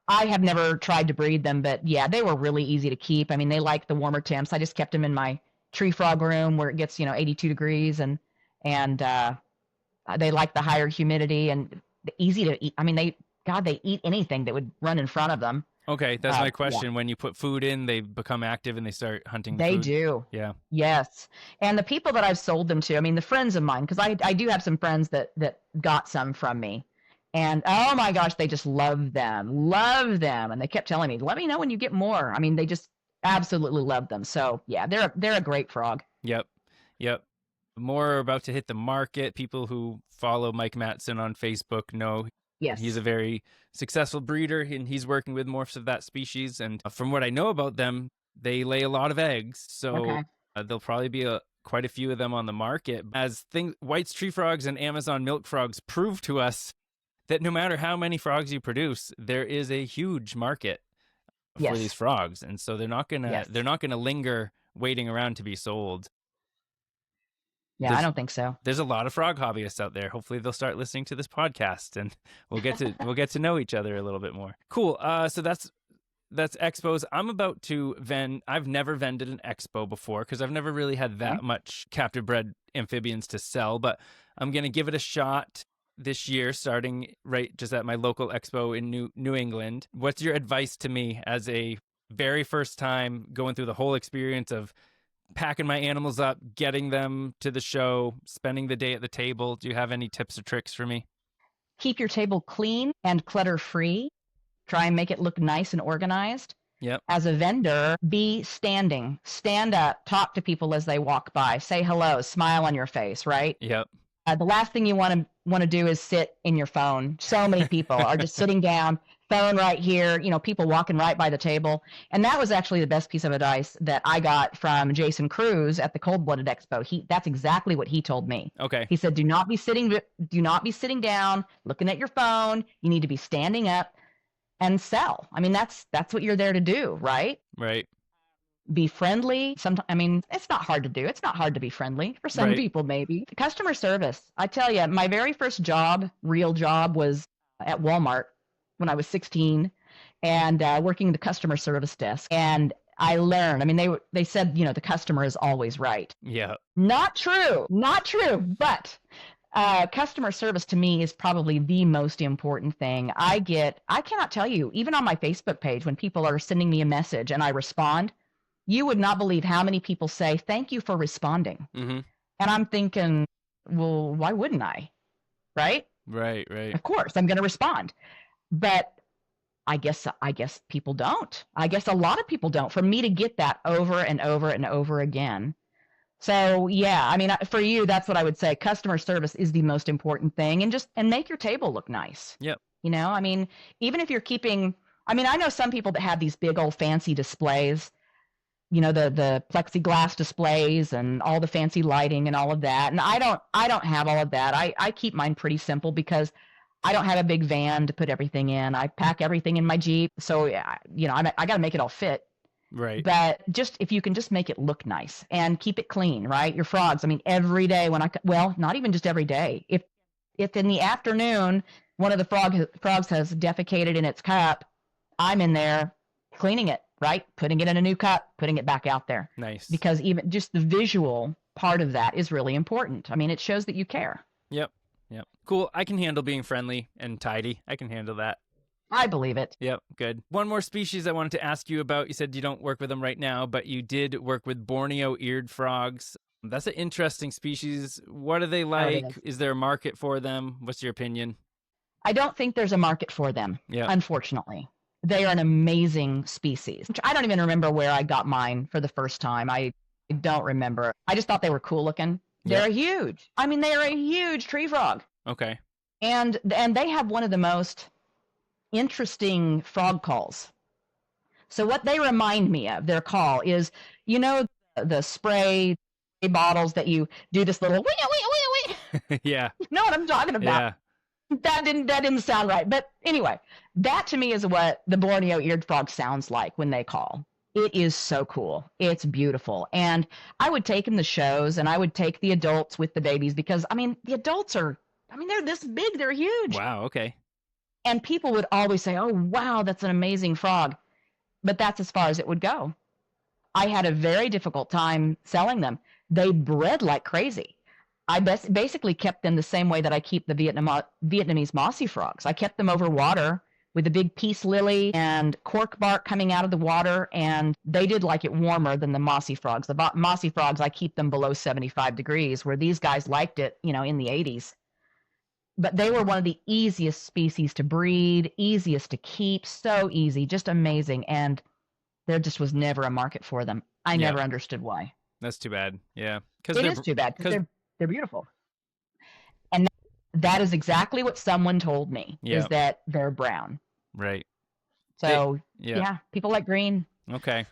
I have never tried to breed them, but yeah, they were really easy to keep. I mean, they like the warmer temps. I just kept them in my tree frog room where it gets 82 degrees and they like the higher humidity and easy to eat. I mean, they eat anything that would run in front of them. Okay, that's my question. Yeah. When you put food in, they become active and they start hunting they food. Do. Yeah. Yes. And the people that I've sold them to, I mean, the friends of mine, because I do have some friends that got some from me. And oh my gosh, they just love them. And they kept telling me, let me know when you get more. I mean, they just absolutely love them. So yeah, they're a great frog. Yep. More about to hit the market. People who follow Mike Matson on Facebook know he's a very successful breeder and he's working with morphs of that species. And from what I know about them, they lay a lot of eggs. So there'll probably be quite a few of them on the market. As White's tree frogs and Amazon milk frogs prove to us that no matter how many frogs you produce, there is a huge market for these frogs, and so they're not gonna linger waiting around to be sold. Yeah, I don't think so. There's a lot of frog hobbyists out there. Hopefully they'll start listening to this podcast and we'll get to know each other a little bit more. Cool. So that's expos. I'm about to I've never vended an expo before because I've never really had that much captive bred amphibians to sell, but I'm gonna give it a shot this year, starting right just at my local expo in New England. What's your advice to me as a very first time going through the whole experience of packing my animals up, getting them to the show, spending the day at the table? Do you have any tips or tricks for me? Keep your table clean and clutter free. Try and make it look nice and organized. Yep. As a vendor, be standing. Stand up, talk to people as they walk by, say hello, smile on your face, right? Yep. The last thing you want to do is sit in your phone. So many people are just sitting down, phone right here, people walking right by the table. And that was actually the best piece of advice that I got from Jason Cruz at the Cold Blooded Expo. That's exactly what he told me. Okay. He said, do not be sitting down, looking at your phone. You need to be standing up and sell. I mean, that's what you're there to do, right? Right. Be friendly. Sometimes, I mean, it's not hard to do. It's not hard to be friendly for some people, maybe. Customer service. I tell you, my very first real job was at Walmart when I was 16 and working the customer service desk. And I learned. I mean, they said, the customer is always right. Yeah. Not true. Not true. But customer service to me is probably the most important thing. I cannot tell you, even on my Facebook page, when people are sending me a message and I respond, you would not believe how many people say, thank you for responding. Mm-hmm. And I'm thinking, well, why wouldn't I? Right? Right, right. Of course, I'm going to respond. But I guess people don't. I guess a lot of people don't. For me to get that over and over and over again. So yeah, I mean, for you, that's what I would say. Customer service is the most important thing, and make your table look nice. Yep. I mean, even if you're keeping, I mean, I know some people that have these big old fancy displays, the plexiglass displays and all the fancy lighting and all of that. And I don't have all of that. I keep mine pretty simple because I don't have a big van to put everything in. I pack everything in my Jeep. So, I got to make it all fit. Right. But just if you can just make it look nice and keep it clean, right? Your frogs. I mean, every day well, not even just every day. If in the afternoon, one of the frogs has defecated in its cup, I'm in there cleaning it, right? Putting it in a new cup, putting it back out there. Nice. Because even just the visual part of that is really important. I mean, it shows that you care. Yep. Cool. I can handle being friendly and tidy. I can handle that. I believe it. Yep, good. One more species I wanted to ask you about. You said you don't work with them right now, but you did work with Borneo eared frogs. That's an interesting species. What are they like? Is there a market for them? What's your opinion? I don't think there's a market for them, unfortunately. They are an amazing species. I don't even remember where I got mine for the first time. I don't remember. I just thought they were cool looking. They're huge. I mean, they are a huge tree frog. Okay. And they have one of the most interesting frog calls. So what they remind me of, their call, is, the spray bottles that you do this little wee. Yeah. You know what I'm talking about? Yeah. That didn't sound right. But anyway, that to me is what the Borneo eared frog sounds like when they call. It is so cool. It's beautiful. And I would take them to shows, and I would take the adults with the babies because, I mean, the adults they're this big. They're huge. Wow. Okay. And people would always say, oh, wow, that's an amazing frog. But that's as far as it would go. I had a very difficult time selling them. They bred like crazy. I basically kept them the same way that I keep the Vietnamese mossy frogs. I kept them over water with a big peace lily and cork bark coming out of the water, and they did like it warmer than the mossy frogs. The mossy frogs, I keep them below 75 degrees, where these guys liked it, in the 80s. But they were one of the easiest species to breed, easiest to keep, so easy, just amazing. And there just was never a market for them. I never understood why. That's too bad. Yeah. It is too bad because they're beautiful. And that is exactly what someone told me, is that they're brown. Right. So, people like green. Okay.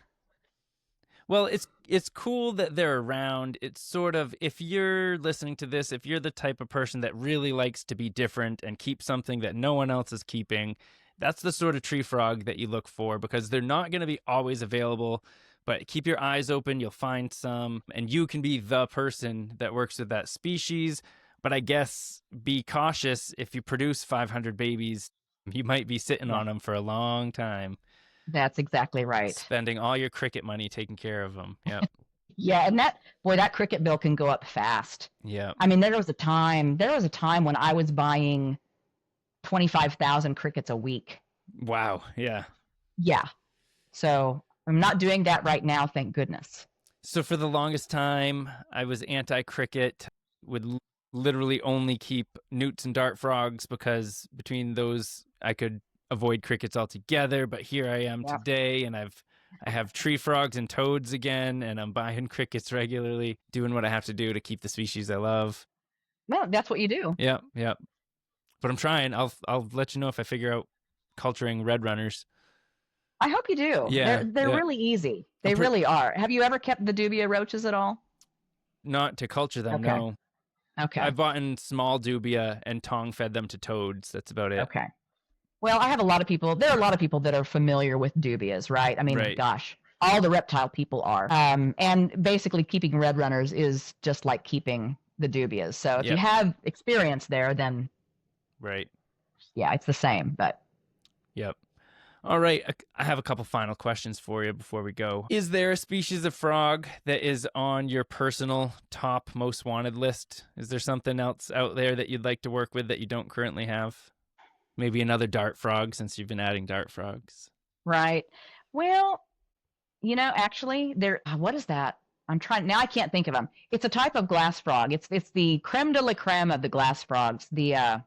Well, it's cool that they're around. It's sort of, if you're listening to this, if you're the type of person that really likes to be different and keep something that no one else is keeping, that's the sort of tree frog that you look for, because they're not going to be always available. But keep your eyes open, you'll find some, and you can be the person that works with that species. But I guess be cautious. If you produce 500 babies, you might be sitting on them for a long time. That's exactly right. Spending all your cricket money taking care of them. Yeah. Yeah, and that cricket bill can go up fast. Yeah. I mean, there was a time when I was buying 25,000 crickets a week. Wow. Yeah. Yeah. So I'm not doing that right now, thank goodness. So for the longest time, I was anti-cricket, would literally only keep newts and dart frogs because between those I could avoid crickets altogether. But here I am today, and I have tree frogs and toads again, and I'm buying crickets regularly, doing what I have to do to keep the species I love. Well, that's what you do. Yeah. But I'm trying. I'll let you know if I figure out culturing red runners. I hope you do. Yeah, they're really easy. They really are. Have you ever kept the dubia roaches at all? Not to culture them, no. Okay. I've bought in small dubia and tong fed them to toads. That's about it. Okay. Well, there are a lot of people that are familiar with dubias, right? I mean, gosh, all the reptile people are. And basically keeping red runners is just like keeping the dubias. So if you have experience there, then right. Yeah, it's the same, but Yep. All right, I have a couple final questions for you before we go. Is there a species of frog that is on your personal top most wanted list? Is there something else out there that you'd like to work with that you don't currently have? Maybe another dart frog, since you've been adding dart frogs. Right. Well, actually, what is that? I'm trying now. I can't think of them. It's a type of glass frog. It's the creme de la creme of the glass frogs. God,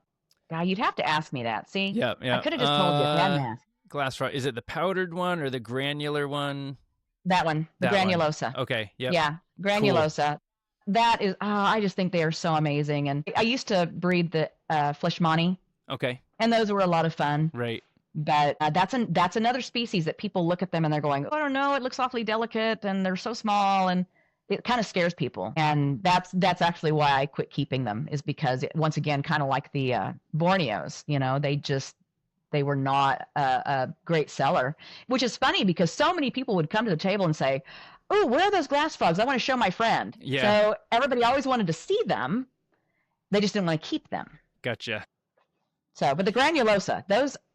you'd have to ask me that. See, Yeah, I yeah. could have just told you if you hadn't asked. Glass frog. Is it the powdered one or the granular one? That one, the That one. granulosa. Okay. Yep. Yeah, granulosa. That is. Oh, I just think they are so amazing. And I used to breed the Fleishmani, Okay. and those were a lot of fun. Right. But that's another species that people look at them and they're going, oh, I don't know, it looks awfully delicate and they're so small, and it kind of scares people. And that's actually why I quit keeping them, is because once again, kind of like the Borneos, they were not a great seller, which is funny because so many people would come to the table and say, oh, where are those glass frogs? I want to show my friend. Yeah. So everybody always wanted to see them. They just didn't want to keep them. Gotcha. So, but the granulosa,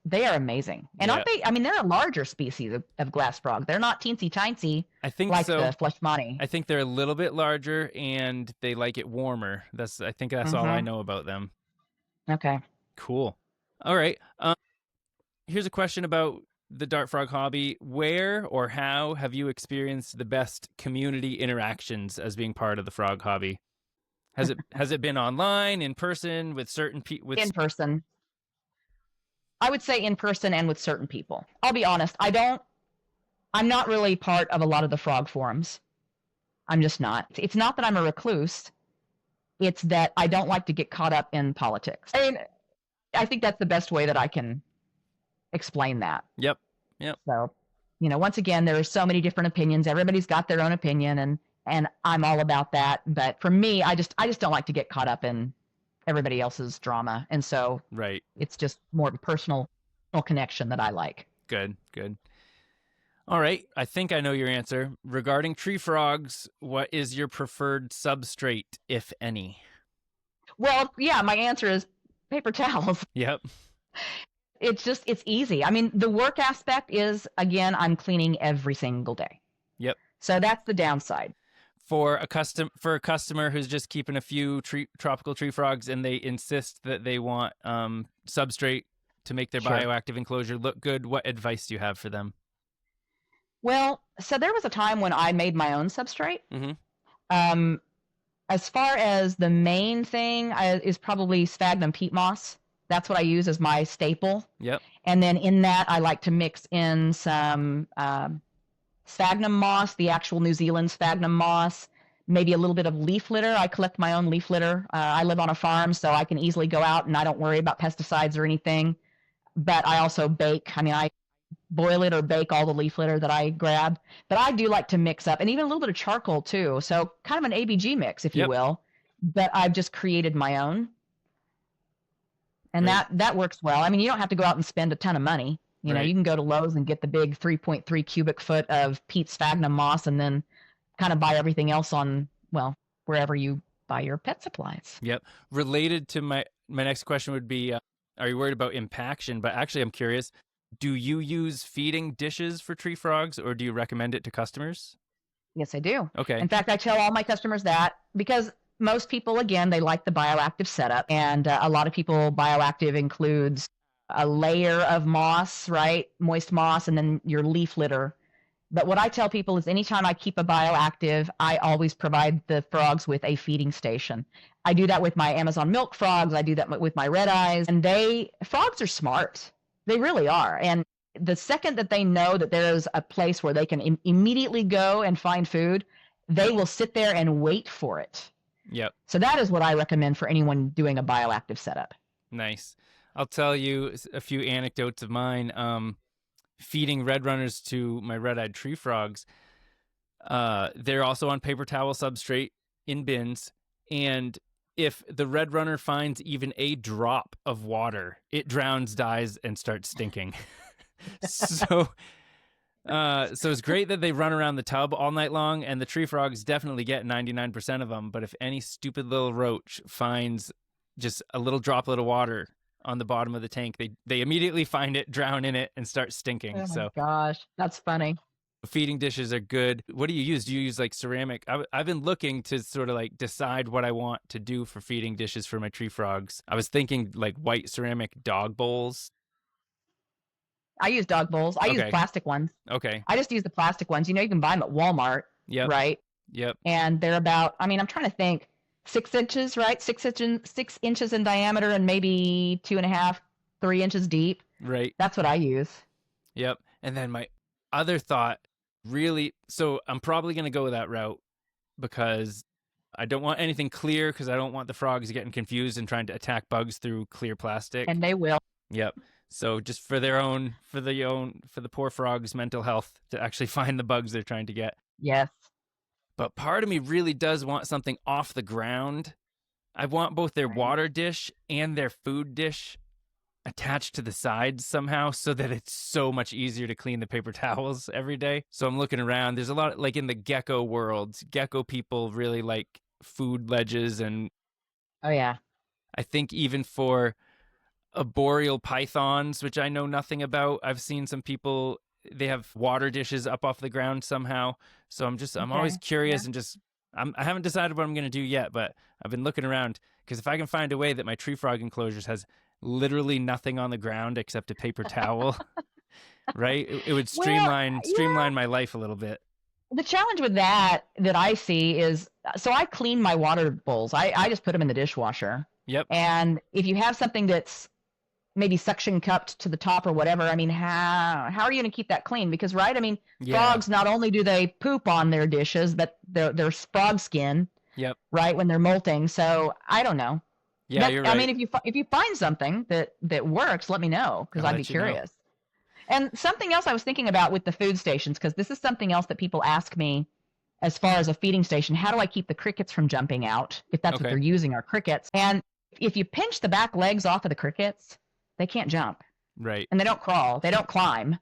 they are amazing. And aren't they? I mean, they're a larger species of glass frog. They're not teensy tiny. I think like so. The Fleishmani. I think they're a little bit larger and they like it warmer. I think that's all I know about them. Okay. Cool. All right. Here's a question about the dart frog hobby. Where or how have you experienced the best community interactions as being part of the frog hobby? Has it been online, in person, with certain people? In person. I would say in person and with certain people. I'll be honest. I'm not really part of a lot of the frog forums. I'm just not. It's not that I'm a recluse. It's that I don't like to get caught up in politics. I mean, I think that's the best way that I can explain that. Yep. So, once again, there are so many different opinions. Everybody's got their own opinion, and I'm all about that. But for me, I just don't like to get caught up in everybody else's drama. And so right. It's just more of a personal connection that I like. Good. All right. I think I know your answer. Regarding tree frogs, what is your preferred substrate, if any? Well, yeah, my answer is paper towels. Yep. It's easy. I mean, the work aspect is, again, I'm cleaning every single day. Yep. So that's the downside. For a customer who's just keeping a few tropical tree frogs and they insist that they want substrate to make their bioactive enclosure look good, what advice do you have for them? Well, so there was a time when I made my own substrate. Mm-hmm. As far as the main thing is probably sphagnum peat moss. That's what I use as my staple. Yep. And then in that, I like to mix in some sphagnum moss, the actual New Zealand sphagnum moss, maybe a little bit of leaf litter. I collect my own leaf litter. I live on a farm, so I can easily go out and I don't worry about pesticides or anything. But I also bake. I mean, I boil it or bake all the leaf litter that I grab. But I do like to mix up, and even a little bit of charcoal too. So kind of an ABG mix, if you will. But I've just created my own. And that works well. I mean, you don't have to go out and spend a ton of money. You know, you can go to Lowe's and get the big 3.3 cubic foot of peat sphagnum moss and then kind of buy everything else on, well, wherever you buy your pet supplies. Yep. Related to my next question would be, are you worried about impaction? But actually, I'm curious, do you use feeding dishes for tree frogs or do you recommend it to customers? Yes, I do. Okay. In fact, I tell all my customers that because most people, again, they like the bioactive setup. And a lot of people, bioactive includes a layer of moss, right? Moist moss, and then your leaf litter. But what I tell people is anytime I keep a bioactive, I always provide the frogs with a feeding station. I do that with my Amazon milk frogs. I do that with my red eyes. And frogs are smart. They really are. And the second that they know that there is a place where they can immediately go and find food, they will sit there and wait for it. Yep. So that is what I recommend for anyone doing a bioactive setup. Nice. I'll tell you a few anecdotes of mine. Feeding red runners to my red-eyed tree frogs. They're also on paper towel substrate in bins. And if the red runner finds even a drop of water, it drowns, dies, and starts stinking. So it's great that they run around the tub all night long, and the tree frogs definitely get 99% of them. But if any stupid little roach finds just a little droplet of water on the bottom of the tank, they immediately find it, drown in it, and start stinking. Oh my So gosh, that's funny. feeding dishes are good. What do you use? Do you use like ceramic? I've been looking to sort of like decide what I want to do for feeding dishes for my tree frogs. I was thinking like white ceramic dog bowls. I use dog bowls. I use Okay. plastic ones. Okay. I just use the plastic ones. You know, you can buy them at Walmart, Yep. right? Yep. And they're about, I mean, I'm trying to think, 6 inches, right? 6 inches in diameter and maybe 2.5, 3 inches deep. Right. That's what I use. Yep. And then my other thought really, so I'm probably going to go that route because I don't want anything clear because I don't want the frogs getting confused and trying to attack bugs through clear plastic. And they will. Yep. So just for the poor frogs' mental health to actually find the bugs they're trying to get. Yes. But part of me really does want something off the ground. I want both their water dish and their food dish attached to the sides somehow so that it's so much easier to clean the paper towels every day. So I'm looking around. There's a lot, like in the gecko world, gecko people really like food ledges. And Oh, yeah. I think even for arboreal pythons, which I know nothing about, I've seen some people, they have water dishes up off the ground somehow. So I'm always curious and I haven't decided what I'm going to do yet, but I've been looking around because if I can find a way that my tree frog enclosures has literally nothing on the ground except a paper towel, right? It would streamline my life a little bit. The challenge with that I see is, so I clean my water bowls. I just put them in the dishwasher. Yep. And if you have something that's maybe suction cupped to the top or whatever, I mean, how are you going to keep that clean? Because, right, I mean, frogs, not only do they poop on their dishes, but there's frog skin, Yep. right, when they're molting. So I don't know. Yeah, you're right. I mean, if you find something that works, let me know, because I'd be curious. And something else I was thinking about with the food stations, because this is something else that people ask me as far as a feeding station. How do I keep the crickets from jumping out, if that's what they're using, are crickets? And if you pinch the back legs off of the crickets, they can't jump. Right. And they don't crawl. They don't climb.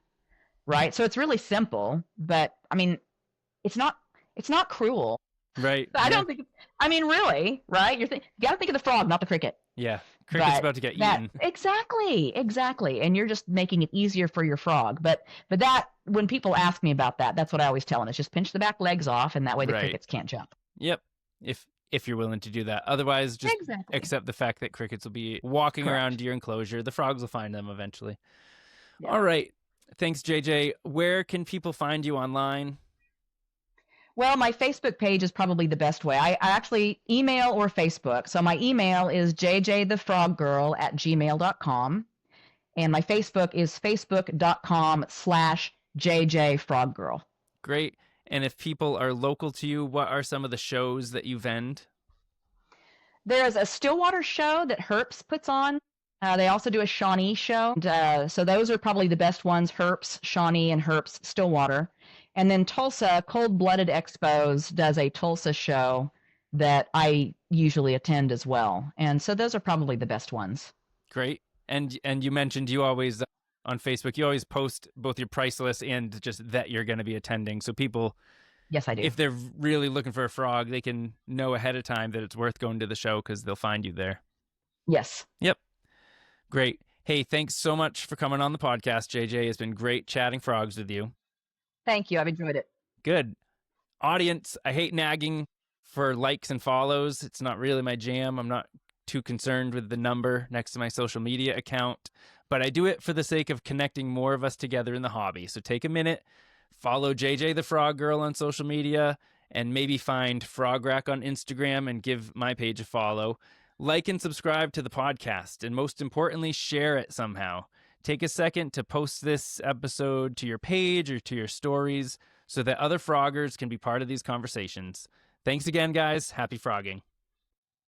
Right. So it's really simple, but I mean, it's not cruel. Right. I don't think, I mean, really, right? You got to think of the frog, not the cricket. Yeah. Cricket's about to get eaten. Exactly. And you're just making it easier for your frog. But that, when people ask me about that, that's what I always tell them. It's just pinch the back legs off, and that way the crickets can't jump. Yep. If you're willing to do that. Otherwise, just accept the fact that crickets will be walking around your enclosure. The frogs will find them eventually. Yeah. All right. Thanks, JJ. Where can people find you online? Well, my Facebook page is probably the best way. I actually email or Facebook. So my email is jjthefroggirl@gmail.com. And my Facebook is facebook.com/jjfroggirl. Great. And if people are local to you, what are some of the shows that you vend? There's a Stillwater show that Herps puts on. They also do a Shawnee show. And, so those are probably the best ones, Herps, Shawnee, and Herps, Stillwater. And then Tulsa, Cold Blooded Expos does a Tulsa show that I usually attend as well. And so those are probably the best ones. Great. And you mentioned you always, on Facebook, you always post both your price list and just that you're going to be attending. So people, yes, I do. If they're really looking for a frog, they can know ahead of time that it's worth going to the show because they'll find you there. Yes. Yep. Great. Hey, thanks so much for coming on the podcast, JJ. It's been great chatting frogs with you. Thank you. I've enjoyed it. Good. Audience, I hate nagging for likes and follows. It's not really my jam. I'm not too concerned with the number next to my social media account, but I do it for the sake of connecting more of us together in the hobby. So take a minute, follow JJ the Frog Girl on social media, and maybe find Frog Rack on Instagram and give my page a follow. Like and subscribe to the podcast, and most importantly, share it somehow. Take a second to post this episode to your page or to your stories so that other froggers can be part of these conversations. Thanks again, guys. Happy frogging.